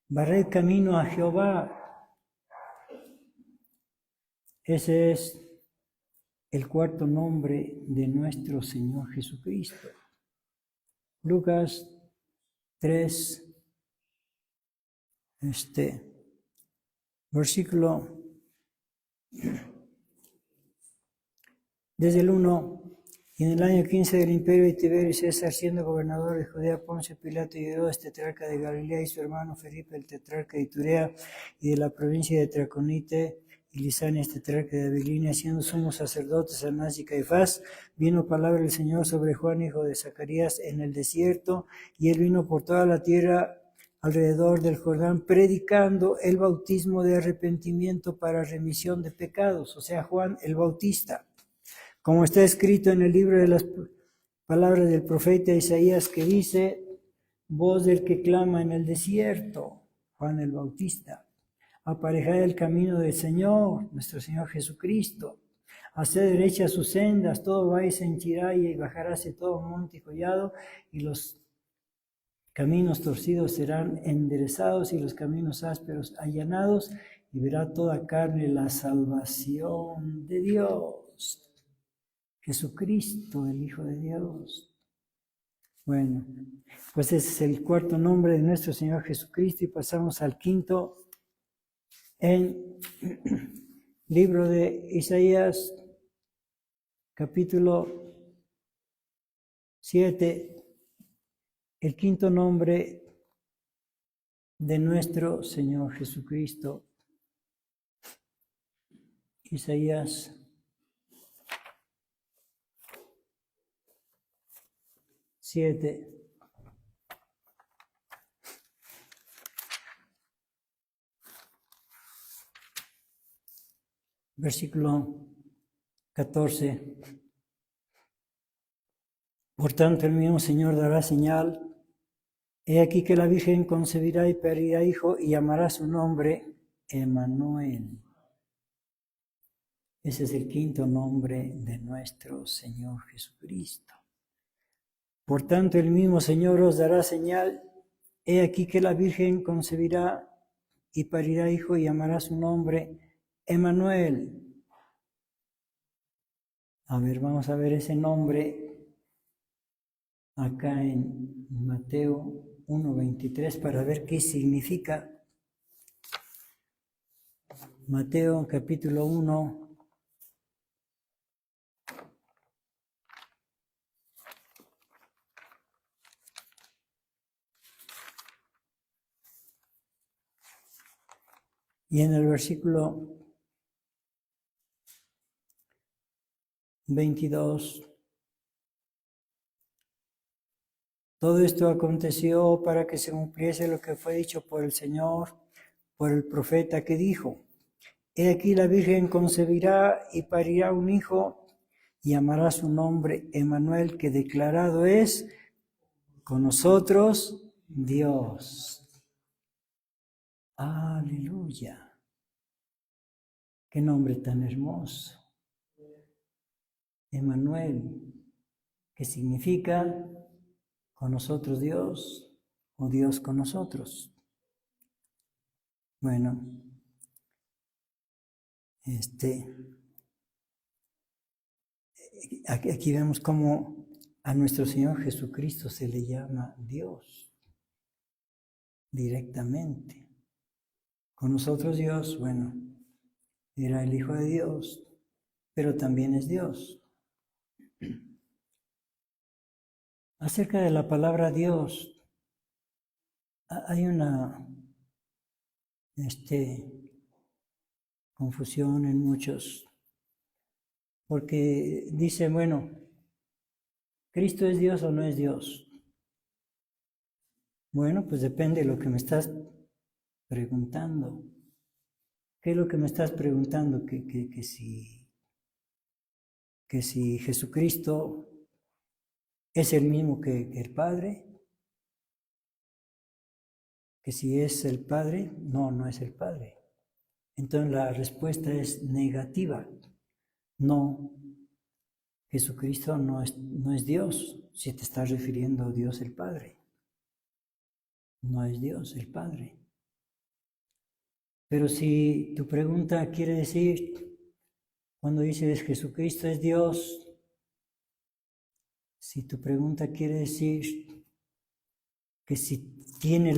barred camino a Jehová. Ese es el cuarto nombre de nuestro Señor Jesucristo. Lucas 3, versículo desde el 1. Y en el año 15 del imperio de Tiberio César, siendo gobernador de Judea, Poncio Pilato y Herodes, tetrarca de Galilea, y su hermano Felipe, el tetrarca de Iturea, y de la provincia de Traconite, y Lisanias, tetrarca de Abilinia, siendo sumos sacerdotes Anás y Caifás, vino palabra del Señor sobre Juan, hijo de Zacarías, en el desierto, y él vino por toda la tierra alrededor del Jordán, predicando el bautismo de arrepentimiento para remisión de pecados, o sea, Juan el Bautista. Como está escrito en el libro de las palabras del profeta Isaías, que dice: voz del que clama en el desierto, Juan el Bautista, aparejad el camino del Señor, nuestro Señor Jesucristo, haced derechas sus sendas, todo valle se henchirá y bajaráse todo monte y collado, y los caminos torcidos serán enderezados y los caminos ásperos allanados, y verá toda carne la salvación de Dios. Jesucristo, el Hijo de Dios. Bueno, pues ese es el cuarto nombre de nuestro Señor Jesucristo y pasamos al quinto en libro de Isaías, capítulo 7, el quinto nombre de nuestro Señor Jesucristo. Isaías 7. Versículo 14. Por tanto, el mismo Señor dará señal. He aquí que la Virgen concebirá y parirá hijo y llamará su nombre Emmanuel. Ese es el quinto nombre de nuestro Señor Jesucristo. Por tanto, el mismo Señor os dará señal. He aquí que la Virgen concebirá y parirá hijo y llamará su nombre Emmanuel. A ver, vamos a ver ese nombre acá en Mateo 1:23 para ver qué significa. Mateo capítulo 1. Y en el versículo 22, todo esto aconteció para que se cumpliese lo que fue dicho por el Señor, por el profeta que dijo: He aquí la Virgen concebirá y parirá un hijo y llamará su nombre Emmanuel, que declarado es con nosotros Dios. Aleluya. Qué nombre tan hermoso. Emmanuel, que significa con nosotros Dios o Dios con nosotros. Bueno, aquí vemos cómo a nuestro Señor Jesucristo se le llama Dios directamente. Con nosotros Dios, bueno, era el Hijo de Dios, pero también es Dios. Acerca de la palabra Dios, hay una confusión en muchos, porque dicen, bueno, ¿Cristo es Dios o no es Dios? Bueno, pues depende de lo que me estás preguntando. ¿Qué es lo que me estás preguntando? Que si Jesucristo es el mismo que el Padre, que si es el Padre, no es el Padre. Entonces la respuesta es negativa. No, Jesucristo no es Dios, si te estás refiriendo a Dios el Padre. No es Dios el Padre. Pero si tu pregunta quiere decir, cuando dices Jesucristo es Dios, si tu pregunta quiere decir que si tiene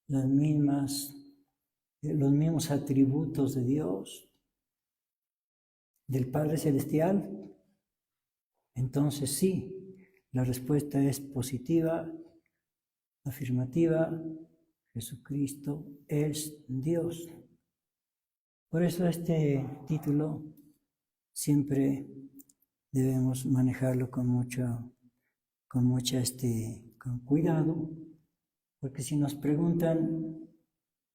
los mismos atributos de Dios, del Padre Celestial, entonces sí, la respuesta es positiva, afirmativa. Jesucristo es Dios. Por eso este título siempre debemos manejarlo con cuidado, porque si nos preguntan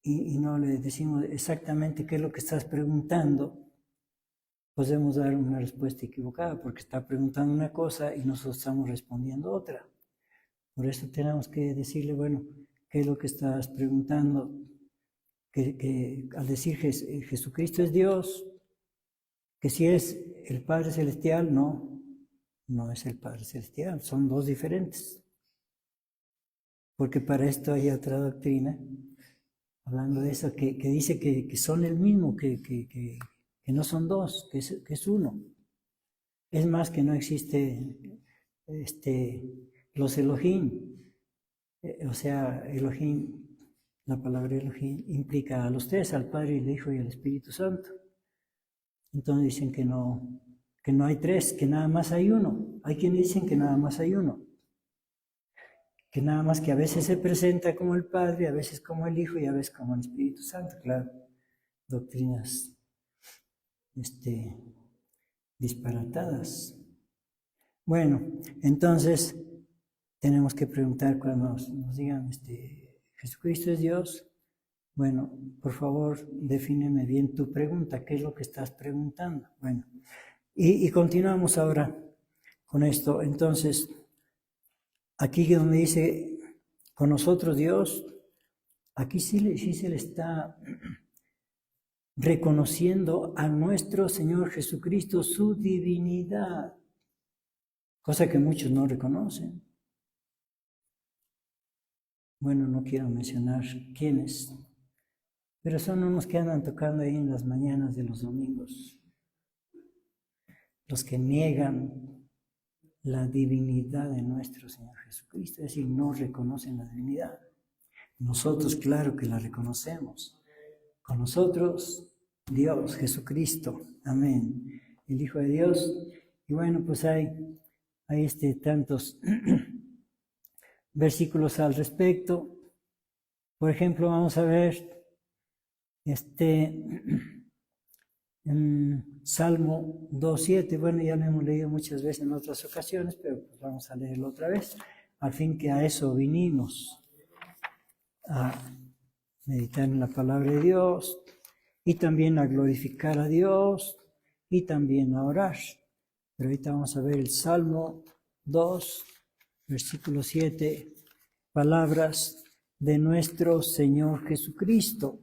y no le decimos exactamente qué es lo que estás preguntando, podemos dar una respuesta equivocada, porque está preguntando una cosa y nosotros estamos respondiendo otra. Por eso tenemos que decirle, bueno, ¿qué es lo que estás preguntando? Que al decir Jesucristo es Dios, que si es el Padre Celestial, no es el Padre Celestial, son dos diferentes. Porque para esto hay otra doctrina, hablando de eso, que dice que son el mismo, que no son dos, que es uno. Es más, que no existe los Elohim. O sea, Elohim, la palabra Elohim implica a los tres, al Padre, el Hijo y al Espíritu Santo. Entonces dicen que no hay tres, que nada más hay uno. Hay quienes dicen que nada más hay uno. Que nada más que a veces se presenta como el Padre, a veces como el Hijo y a veces como el Espíritu Santo. Claro, doctrinas disparatadas. Bueno, entonces tenemos que preguntar cuando nos digan, ¿Jesucristo es Dios? Bueno, por favor, defíneme bien tu pregunta, ¿qué es lo que estás preguntando? Bueno, y continuamos ahora con esto. Entonces, aquí donde dice, con nosotros Dios, aquí sí se le está reconociendo a nuestro Señor Jesucristo su divinidad, cosa que muchos no reconocen. Bueno, no quiero mencionar quiénes, pero son unos que andan tocando ahí en las mañanas de los domingos, los que niegan la divinidad de nuestro Señor Jesucristo, es decir, no reconocen la divinidad. Nosotros, claro que la reconocemos. Con nosotros, Dios, Jesucristo, amén, el Hijo de Dios. Y bueno, pues hay tantos versículos al respecto. Por ejemplo, vamos a ver en Salmo 2:7. Bueno, ya lo hemos leído muchas veces en otras ocasiones, pero pues vamos a leerlo otra vez, al fin que a eso vinimos, a meditar en la palabra de Dios y también a glorificar a Dios y también a orar. Pero ahorita vamos a ver el Salmo 2, versículo 7, palabras de nuestro Señor Jesucristo,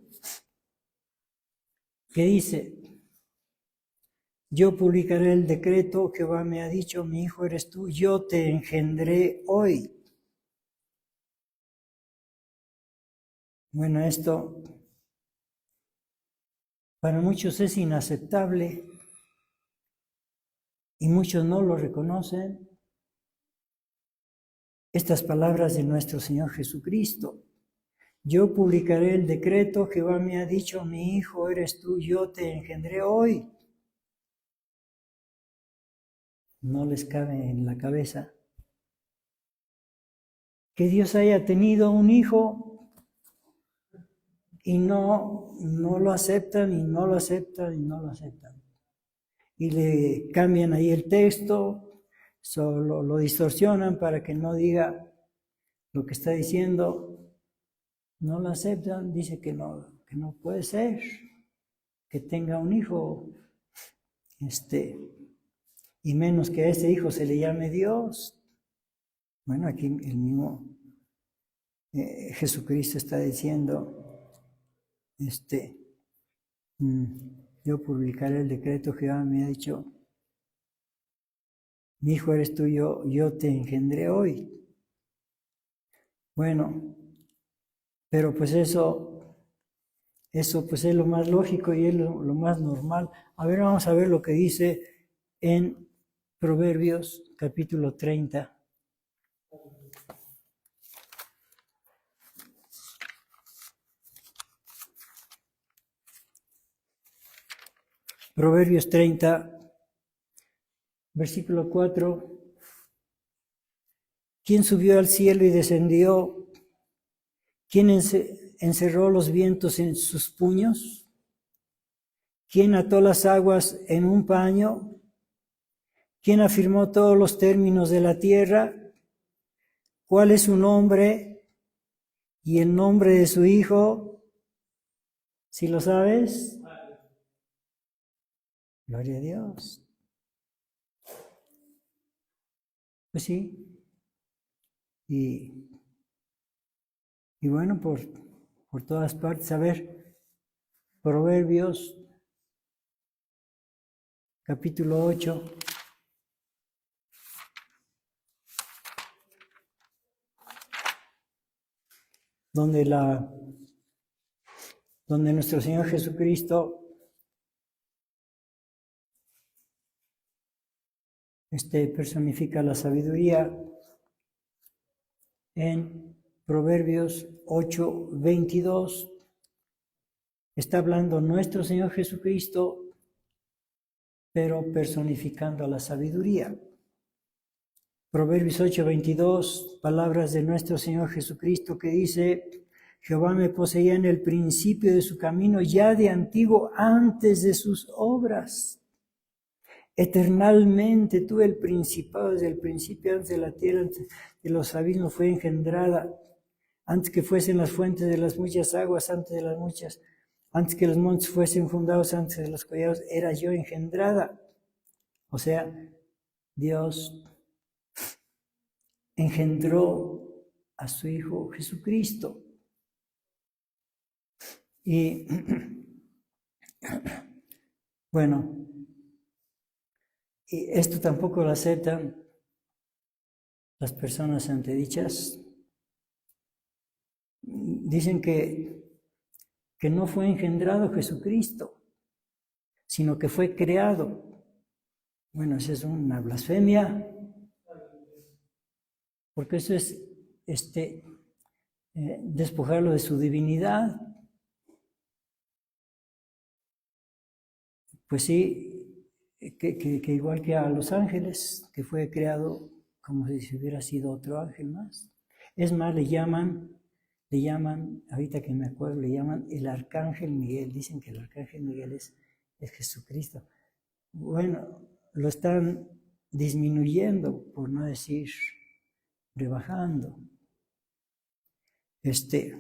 que dice: yo publicaré el decreto, Jehová me ha dicho, mi hijo eres tú, yo te engendré hoy. Bueno, esto para muchos es inaceptable y muchos no lo reconocen. Estas palabras de nuestro Señor Jesucristo: yo publicaré el decreto, Jehová me ha dicho, mi hijo eres tú, yo te engendré hoy. No les cabe en la cabeza que Dios haya tenido un hijo y no lo aceptan y no lo aceptan y no lo aceptan. Y le cambian ahí el texto, solo lo distorsionan para que no diga lo que está diciendo. No lo aceptan, dice que no puede ser que tenga un hijo, y menos que a ese hijo se le llame Dios. Bueno, aquí el mismo Jesucristo está diciendo, yo publicaré el decreto, Jehová me ha dicho, mi hijo eres tú, yo te engendré hoy. Bueno, pero pues eso pues es lo más lógico y es lo más normal. A ver, vamos a ver lo que dice en Proverbios capítulo 30. Proverbios 30, versículo 4. ¿Quién subió al cielo y descendió? ¿Quién encerró los vientos en sus puños? ¿Quién ató las aguas en un paño? ¿Quién afirmó todos los términos de la tierra? ¿Cuál es su nombre y el nombre de su hijo? ¿Sí lo sabes? Gloria a Dios. Pues sí. Y bueno, por todas partes. A ver, Proverbios capítulo 8. Donde nuestro Señor Jesucristo personifica la sabiduría en Proverbios 8:22. Está hablando nuestro Señor Jesucristo, pero personificando a la sabiduría. Proverbios 8:22, palabras de nuestro Señor Jesucristo que dice: Jehová me poseía en el principio de su camino, ya de antiguo, antes de sus obras. Eternalmente tuve el principado, desde el principio, antes de la tierra, antes de los abismos fue engendrada, antes que fuesen las fuentes de las muchas aguas, antes que los montes fuesen fundados, antes de los collados, era yo engendrada. O sea, Dios engendró a su Hijo Jesucristo. Y bueno, y esto tampoco lo aceptan las personas antedichas. Dicen que no fue engendrado Jesucristo, sino que fue creado. Bueno, eso es una blasfemia, porque eso es despojarlo de su divinidad. Pues sí, que igual que a los ángeles, que fue creado como si hubiera sido otro ángel más. Es más, le llaman, ahorita que me acuerdo, le llaman el arcángel Miguel. Dicen que el arcángel Miguel es Jesucristo. Bueno, lo están disminuyendo, por no decir rebajando.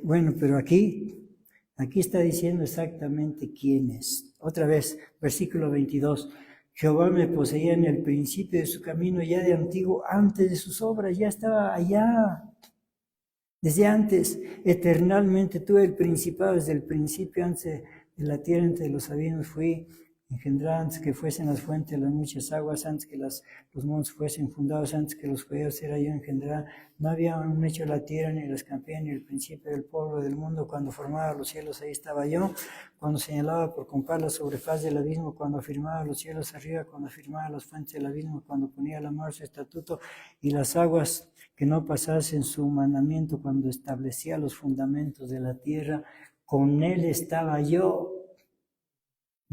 Bueno, pero aquí está diciendo exactamente quién es. Otra vez, versículo 22. Jehová me poseía en el principio de su camino, ya de antiguo, antes de sus obras, ya estaba allá. Desde antes, eternalmente tuve el principado, desde el principio, antes de la tierra, entre los abismos fui engendrada, antes que fuesen las fuentes de las muchas aguas, antes que los montes fuesen fundados, antes que los collados era yo engendrada. No había aún hecho la tierra, ni las campiñas, ni el principio del pueblo del mundo. Cuando formaba los cielos, ahí estaba yo. Cuando señalaba por compás la sobrefaz del abismo, cuando afirmaba los cielos arriba, cuando afirmaba las fuentes del abismo, cuando ponía la mar su estatuto y las aguas que no pasasen su mandamiento, cuando establecía los fundamentos de la tierra, con él estaba yo.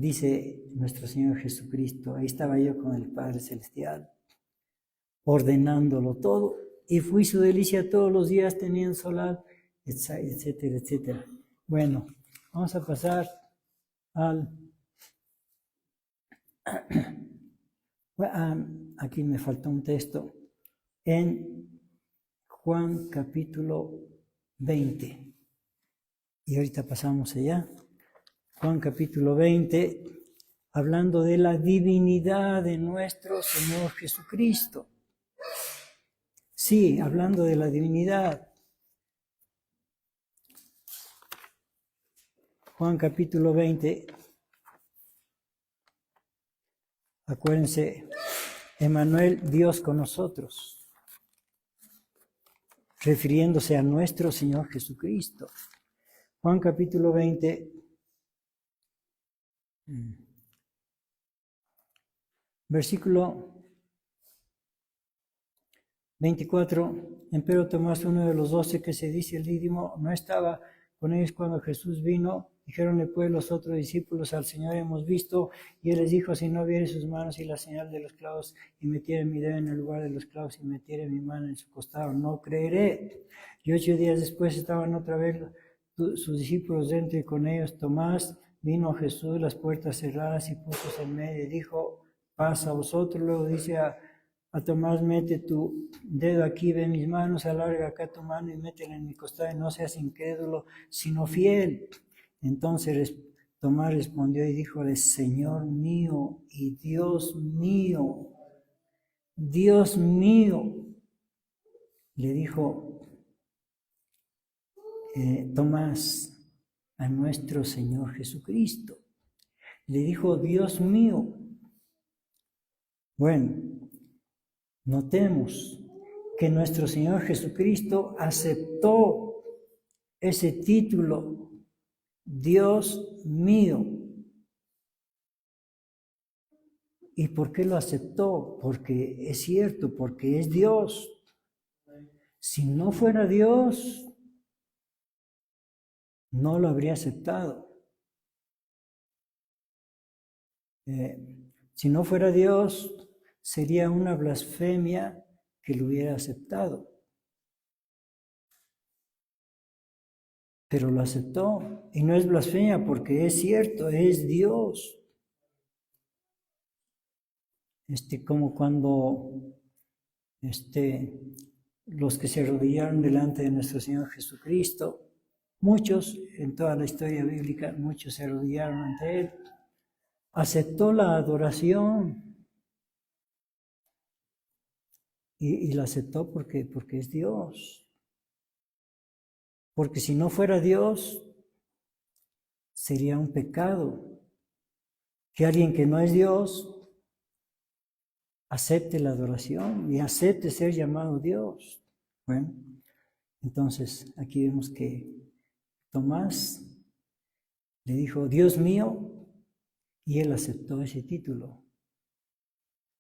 Dice nuestro Señor Jesucristo, ahí estaba yo con el Padre Celestial, ordenándolo todo, y fui su delicia todos los días, tenían solar, etcétera, etcétera. Bueno, vamos a pasar aquí me faltó un texto, en Juan capítulo 20, y ahorita pasamos allá. Juan capítulo 20, hablando de la divinidad de nuestro Señor Jesucristo. Sí, hablando de la divinidad. Juan capítulo 20, acuérdense, Emmanuel, Dios con nosotros, refiriéndose a nuestro Señor Jesucristo. Juan capítulo 20, versículo 24, empero Tomás, uno de los 12 que se dice el Dídimo, no estaba con ellos cuando Jesús vino. Dijeronle pues los otros discípulos, al Señor hemos visto, y él les dijo, si no viere sus manos y la señal de los clavos, y metiere mi dedo en el lugar de los clavos, y metiere mi mano en su costado, no creeré. Y 8 días después estaban otra vez sus discípulos dentro, y con ellos Tomás. Vino Jesús, las puertas cerradas, y puso en medio, y dijo, paz a vosotros. Luego dice a Tomás, mete tu dedo aquí, ve mis manos, alarga acá tu mano y métela en mi costado, y no seas incrédulo, sino fiel. Entonces Tomás respondió y díjole, Señor mío y Dios mío. Dios mío. Le dijo Tomás a nuestro Señor Jesucristo. Le dijo, Dios mío. Bueno, notemos que nuestro Señor Jesucristo aceptó ese título, Dios mío. ¿Y por qué lo aceptó? Porque es cierto, porque es Dios. Si no fuera Dios, no lo habría aceptado. Si no fuera Dios, sería una blasfemia que lo hubiera aceptado. Pero lo aceptó. Y no es blasfemia porque es cierto, es Dios. Como cuando los que se arrodillaron delante de nuestro Señor Jesucristo, muchos en toda la historia bíblica, muchos se arrodillaron ante Él. Aceptó la adoración y la aceptó porque es Dios. Porque si no fuera Dios, sería un pecado que alguien que no es Dios acepte la adoración y acepte ser llamado Dios. Bueno, entonces aquí vemos que Tomás le dijo, Dios mío, y él aceptó ese título.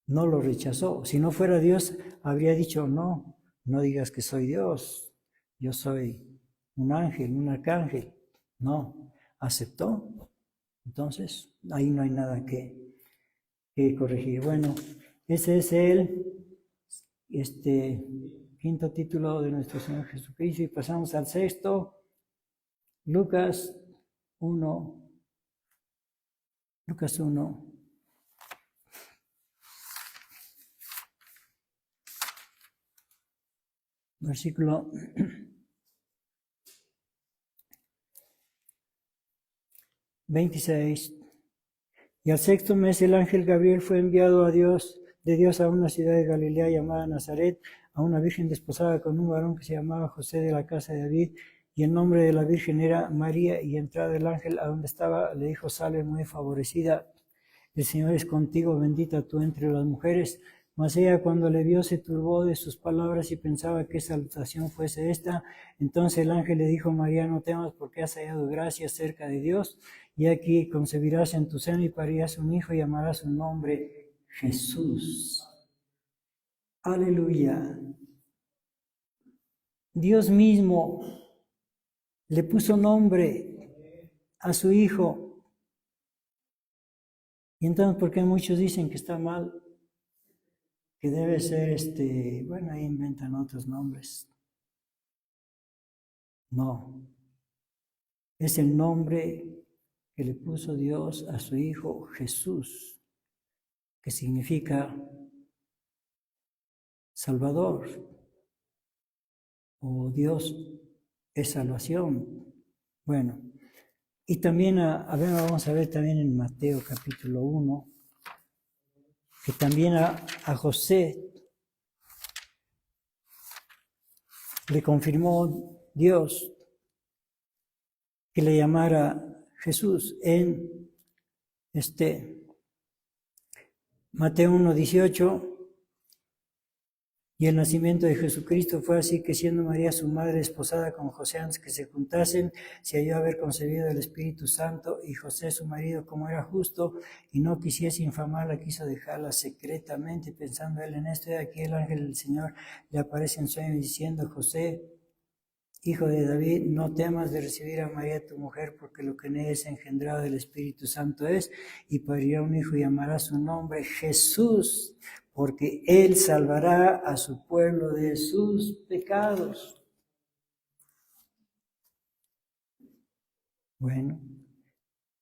No lo rechazó. Si no fuera Dios, habría dicho, no, no digas que soy Dios. Yo soy un ángel, un arcángel. No, aceptó. Entonces, ahí no hay nada que corregir. Bueno, ese es el quinto título de nuestro Señor Jesucristo. Y pasamos al sexto, Lucas 1. Lucas 1. Versículo 26. Y al sexto mes el ángel Gabriel fue enviado de Dios a una ciudad de Galilea llamada Nazaret, a una virgen desposada con un varón que se llamaba José de la casa de David, y el nombre de la virgen era María, y entrada el ángel a donde estaba, le dijo, salve muy favorecida, el Señor es contigo, bendita tú entre las mujeres. Mas ella cuando le vio se turbó de sus palabras y pensaba qué salutación fuese esta. Entonces el ángel le dijo, María, no temas porque has hallado gracia cerca de Dios. Y aquí concebirás en tu seno y parirás un hijo y llamarás su nombre Jesús. Aleluya. Dios mismo le puso nombre a su hijo. Y entonces, ¿por qué muchos dicen que está mal? Que debe ser bueno, ahí inventan otros nombres. No, es el nombre que le puso Dios a su hijo Jesús, que significa Salvador, o Dios es salvación. Bueno, y también, vamos a ver también en Mateo capítulo 1, que también a José le confirmó Dios que le llamara Jesús en Mateo 1:18. Y el nacimiento de Jesucristo fue así que siendo María su madre desposada con José antes que se juntasen, se halló haber concebido el Espíritu Santo, y José su marido, como era justo y no quisiese infamarla, quiso dejarla secretamente. Pensando él en esto, y aquí el ángel del Señor le aparece en sueño diciendo, José, hijo de David, no temas de recibir a María tu mujer, porque lo que en ella es engendrado del Espíritu Santo es, y parirá un hijo y llamará su nombre Jesús, porque él salvará a su pueblo de sus pecados. Bueno,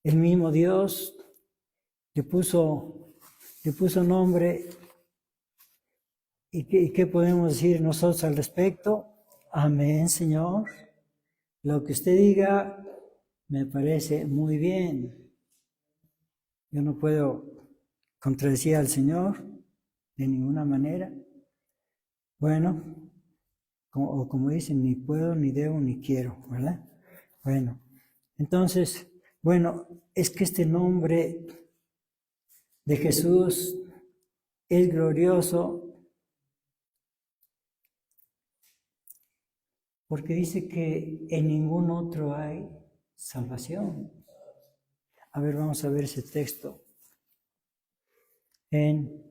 el mismo Dios le puso nombre. ¿Y qué podemos decir nosotros al respecto? Amén, Señor. Lo que usted diga me parece muy bien. Yo no puedo contradecir al Señor de ninguna manera. Bueno, como dicen, ni puedo, ni debo, ni quiero, ¿verdad? Bueno, entonces, es que este nombre de Jesús es glorioso porque dice que en ningún otro hay salvación. A ver, vamos a ver ese texto. En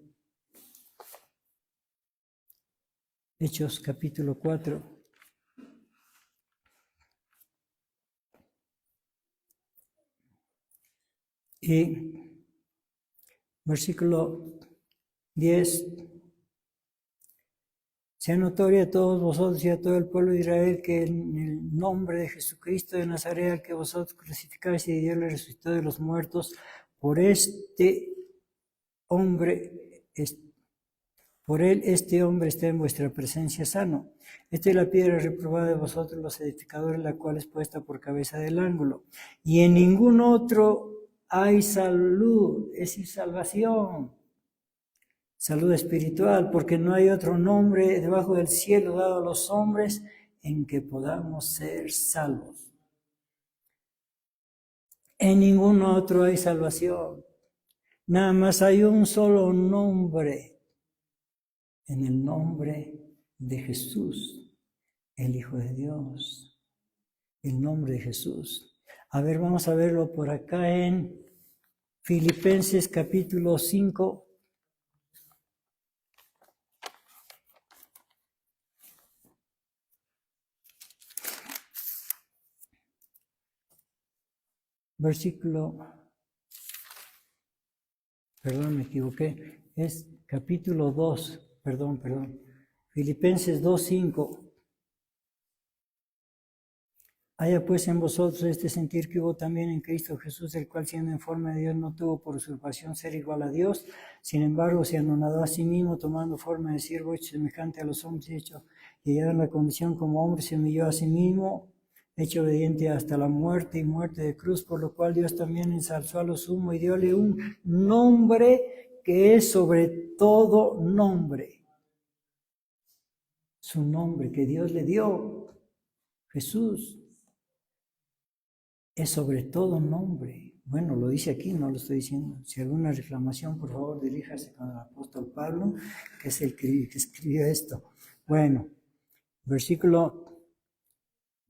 Hechos capítulo 4. Y versículo 10. Sea notoria a todos vosotros y a todo el pueblo de Israel que en el nombre de Jesucristo de Nazaret, al que vosotros crucificáis y Dios le resucitó de los muertos, por este hombre, por él este hombre está en vuestra presencia sano. Esta es la piedra reprobada de vosotros los edificadores, la cual es puesta por cabeza del ángulo. Y en ningún otro hay salud, es decir, salvación. Salud espiritual, porque no hay otro nombre debajo del cielo dado a los hombres en que podamos ser salvos. En ningún otro hay salvación. Nada más hay un solo nombre, en el nombre de Jesús, el Hijo de Dios. El nombre de Jesús. A ver, vamos a verlo por acá en Filipenses capítulo 5. Versículo, perdón, me equivoqué, es capítulo 2, perdón, Filipenses 2:5. Haya pues en vosotros este sentir que hubo también en Cristo Jesús, el cual siendo en forma de Dios no tuvo por usurpación ser igual a Dios, sin embargo se anonadó a sí mismo, tomando forma de siervo hecho semejante a los hombres, y hallado en la condición como hombre se humilló a sí mismo, hecho obediente hasta la muerte y muerte de cruz, por lo cual Dios también ensalzó a lo sumo y diole un nombre que es sobre todo nombre. Su nombre que Dios le dio, Jesús, es sobre todo nombre. Bueno, lo dice aquí, no lo estoy diciendo. Si alguna reclamación, por favor, diríjase con el apóstol Pablo, que es el que escribió esto. Bueno, versículo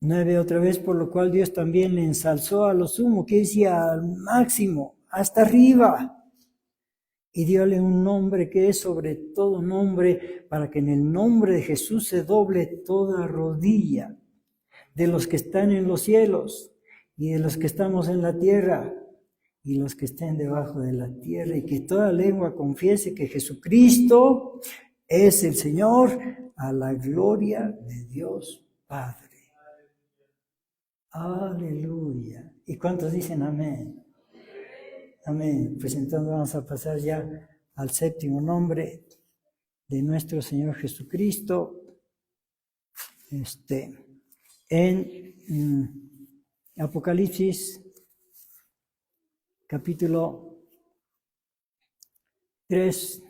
9 otra vez, por lo cual Dios también le ensalzó a lo sumo, que decía al máximo, hasta arriba, y diole un nombre que es sobre todo nombre, para que en el nombre de Jesús se doble toda rodilla de los que están en los cielos y de los que estamos en la tierra y los que estén debajo de la tierra, y que toda lengua confiese que Jesucristo es el Señor, a la gloria de Dios Padre. Aleluya. ¿Y cuántos dicen amén? Amén. Pues entonces vamos a pasar ya al séptimo nombre de nuestro Señor Jesucristo. En Apocalipsis capítulo 3.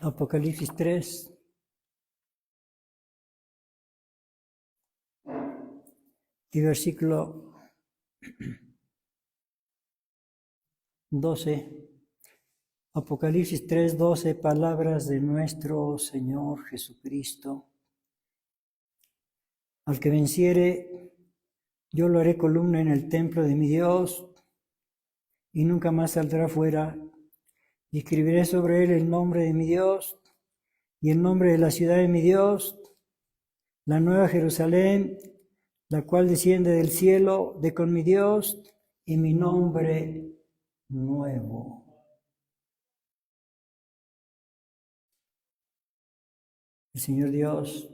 Apocalipsis 3. Y versículo 12. Apocalipsis 3:12, palabras de nuestro Señor Jesucristo. Al que venciere, yo lo haré columna en el templo de mi Dios, y nunca más saldrá fuera. Y escribiré sobre él el nombre de mi Dios, y el nombre de la ciudad de mi Dios, la nueva Jerusalén, la cual desciende del cielo de con mi Dios, y mi nombre nuevo. El Señor Dios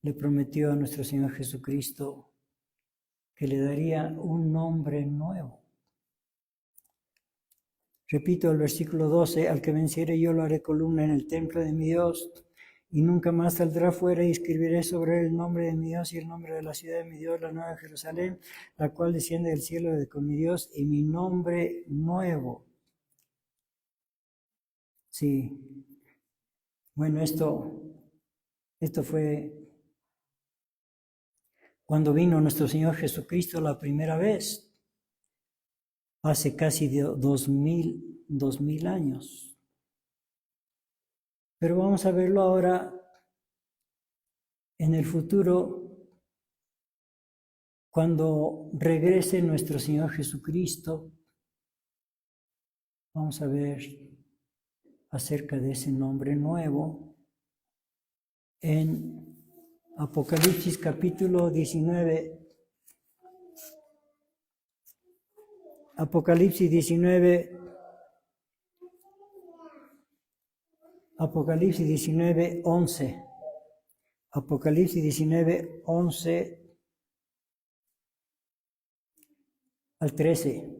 le prometió a nuestro Señor Jesucristo que le daría un nombre nuevo. Repito el versículo 12, al que venciere yo lo haré columna en el templo de mi Dios, y nunca más saldrá fuera, y escribiré sobre él el nombre de mi Dios y el nombre de la ciudad de mi Dios, la nueva Jerusalén, la cual desciende del cielo de con mi Dios, y mi nombre nuevo. Sí. Bueno, esto fue cuando vino nuestro Señor Jesucristo la primera vez, hace casi 2000 años. Pero vamos a verlo ahora en el futuro, cuando regrese nuestro Señor Jesucristo, vamos a ver acerca de ese nombre nuevo en Apocalipsis capítulo 19. Apocalipsis 19, 11. Apocalipsis 19, 11 al 13.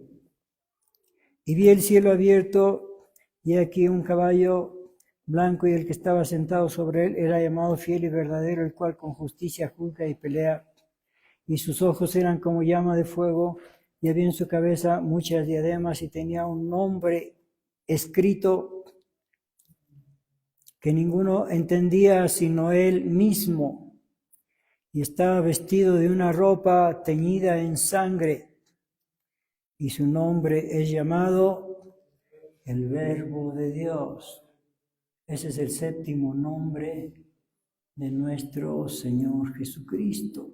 Y vi el cielo abierto, y aquí un caballo blanco, y el que estaba sentado sobre él era llamado Fiel y Verdadero, el cual con justicia juzga y pelea. Y sus ojos eran como llama de fuego, y había en su cabeza muchas diademas, y tenía un nombre escrito que ninguno entendía sino él mismo. Y estaba vestido de una ropa teñida en sangre, y su nombre es llamado el Verbo de Dios. Ese es el séptimo nombre de nuestro Señor Jesucristo.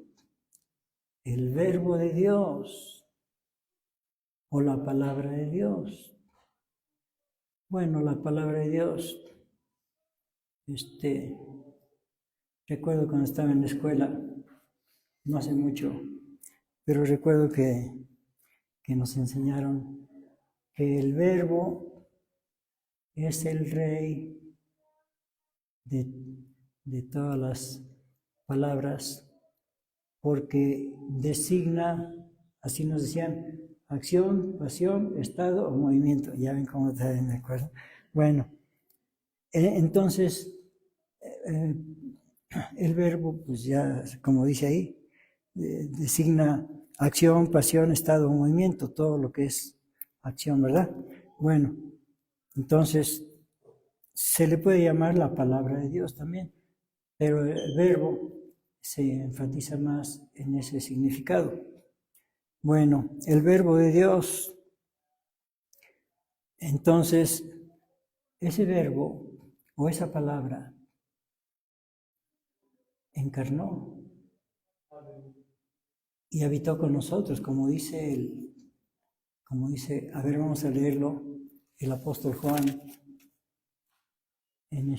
El Verbo de Dios o la Palabra de Dios. Bueno, la Palabra de Dios, recuerdo cuando estaba en la escuela, no hace mucho, pero recuerdo que nos enseñaron que el Verbo es el Rey de todas las palabras, porque designa, así nos decían, acción, pasión, estado o movimiento. Ya ven cómo está, ¿de acuerdo? Bueno, entonces, el verbo, pues ya, como dice ahí, designa acción, pasión, estado o movimiento, todo lo que es acción, ¿verdad? Bueno, entonces, se le puede llamar la palabra de Dios también, pero el verbo se enfatiza más en ese significado. Bueno, el Verbo de Dios, entonces, ese verbo o esa palabra encarnó y habitó con nosotros, como dice, a ver, vamos a leerlo, el apóstol Juan en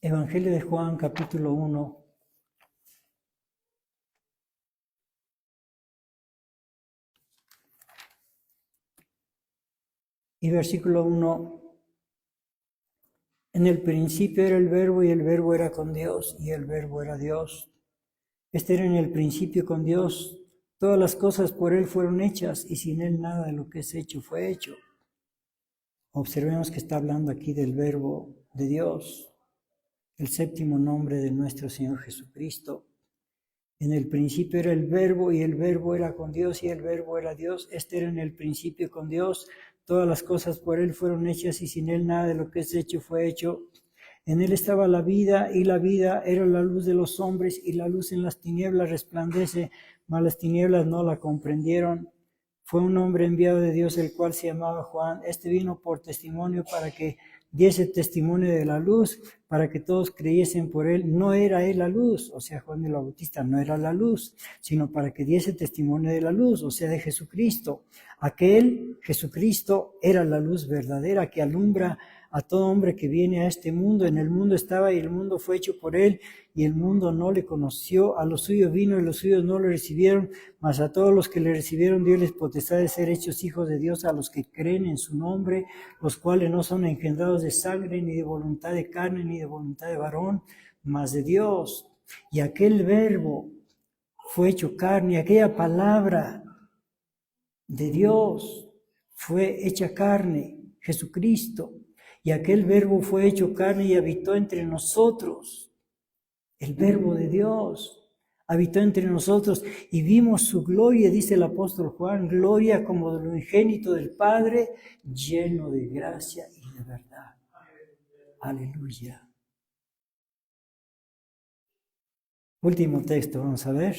Evangelio de Juan, capítulo 1. Y versículo 1, en el principio era el Verbo, y el Verbo era con Dios, y el Verbo era Dios. Este era en el principio con Dios. Todas las cosas por Él fueron hechas, y sin Él nada de lo que es hecho fue hecho. Observemos que está hablando aquí del Verbo de Dios, el séptimo nombre de nuestro Señor Jesucristo. En el principio era el Verbo, y el Verbo era con Dios, y el Verbo era Dios. Este era en el principio con Dios. Todas las cosas por Él fueron hechas, y sin Él nada de lo que es hecho fue hecho. En Él estaba la vida, y la vida era la luz de los hombres, y la luz en las tinieblas resplandece, mas las tinieblas no la comprendieron. Fue un hombre enviado de Dios, el cual se llamaba Juan. Este vino por testimonio para que diese testimonio de la luz, para que todos creyesen por él. No era él la luz, o sea, Juan el Bautista no era la luz, sino para que diese testimonio de la luz, o sea, de Jesucristo. Aquel Jesucristo era la luz verdadera que alumbra a todo hombre que viene a este mundo. En el mundo estaba, y el mundo fue hecho por él, y el mundo no le conoció. A los suyos vino, y los suyos no le recibieron, mas a todos los que le recibieron dio les potestad de ser hechos hijos de Dios, a los que creen en su nombre, los cuales no son engendrados de sangre, ni de voluntad de carne, ni de voluntad de varón, mas de Dios. Y aquel Verbo fue hecho carne, y aquella palabra de Dios fue hecha carne, Jesucristo. Y aquel Verbo fue hecho carne y habitó entre nosotros. El Verbo de Dios habitó entre nosotros y vimos su gloria, dice el apóstol Juan, gloria como del unigénito del Padre, lleno de gracia y de verdad. Aleluya. Último texto, vamos a ver.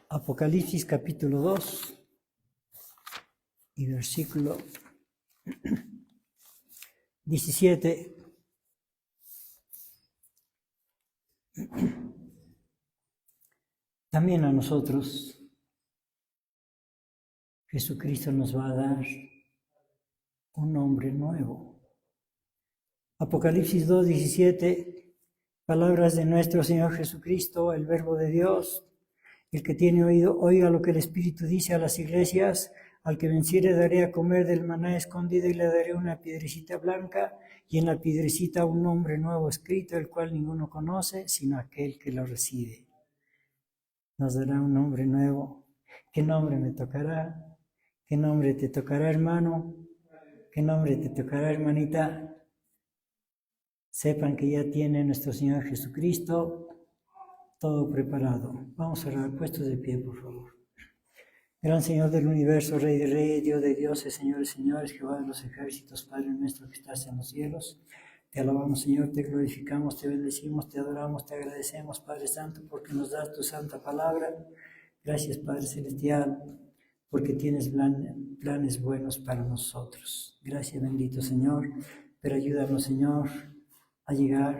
Apocalipsis capítulo 2 y versículo 17. También a nosotros Jesucristo nos va a dar un nombre nuevo. Apocalipsis 2:17, palabras de nuestro Señor Jesucristo, el Verbo de Dios. El que tiene oído, oiga lo que el Espíritu dice a las iglesias. Al que venciere daré a comer del maná escondido y le daré una piedrecita blanca y en la piedrecita un nombre nuevo escrito, el cual ninguno conoce, sino aquel que lo recibe. Nos dará un nombre nuevo. ¿Qué nombre me tocará? ¿Qué nombre te tocará, hermano? ¿Qué nombre te tocará, hermanita? Sepan que ya tiene nuestro Señor Jesucristo todo preparado. Vamos a orar, puestos de pie, por favor. Gran Señor del universo, Rey de reyes, Dios de dioses, Señores, señores, Jehová de los ejércitos, Padre nuestro que estás en los cielos. Te alabamos, Señor, te glorificamos, te bendecimos, te adoramos, te agradecemos, Padre Santo, porque nos das tu santa palabra. Gracias, Padre Celestial, porque tienes planes buenos para nosotros. Gracias, bendito Señor, pero ayúdanos, Señor, a llegar,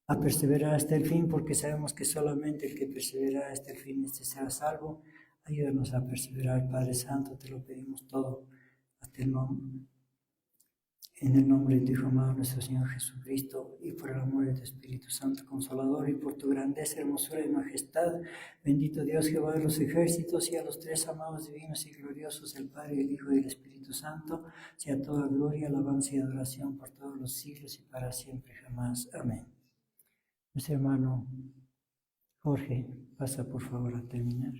a perseverar hasta el fin, porque sabemos que solamente el que persevera hasta el fin será salvo. Ayúdanos a perseverar, Padre Santo, te lo pedimos todo, hasta el nombre. En el nombre de tu Hijo amado, nuestro Señor Jesucristo, y por el amor de tu Espíritu Santo Consolador, y por tu grandeza, hermosura y majestad, bendito Dios, Jehová de los ejércitos, y a los tres amados divinos y gloriosos, el Padre, el Hijo y el Espíritu Santo, sea toda gloria, alabanza y adoración por todos los siglos y para siempre jamás. Amén. Nuestro hermano Jorge, pasa por favor a terminar.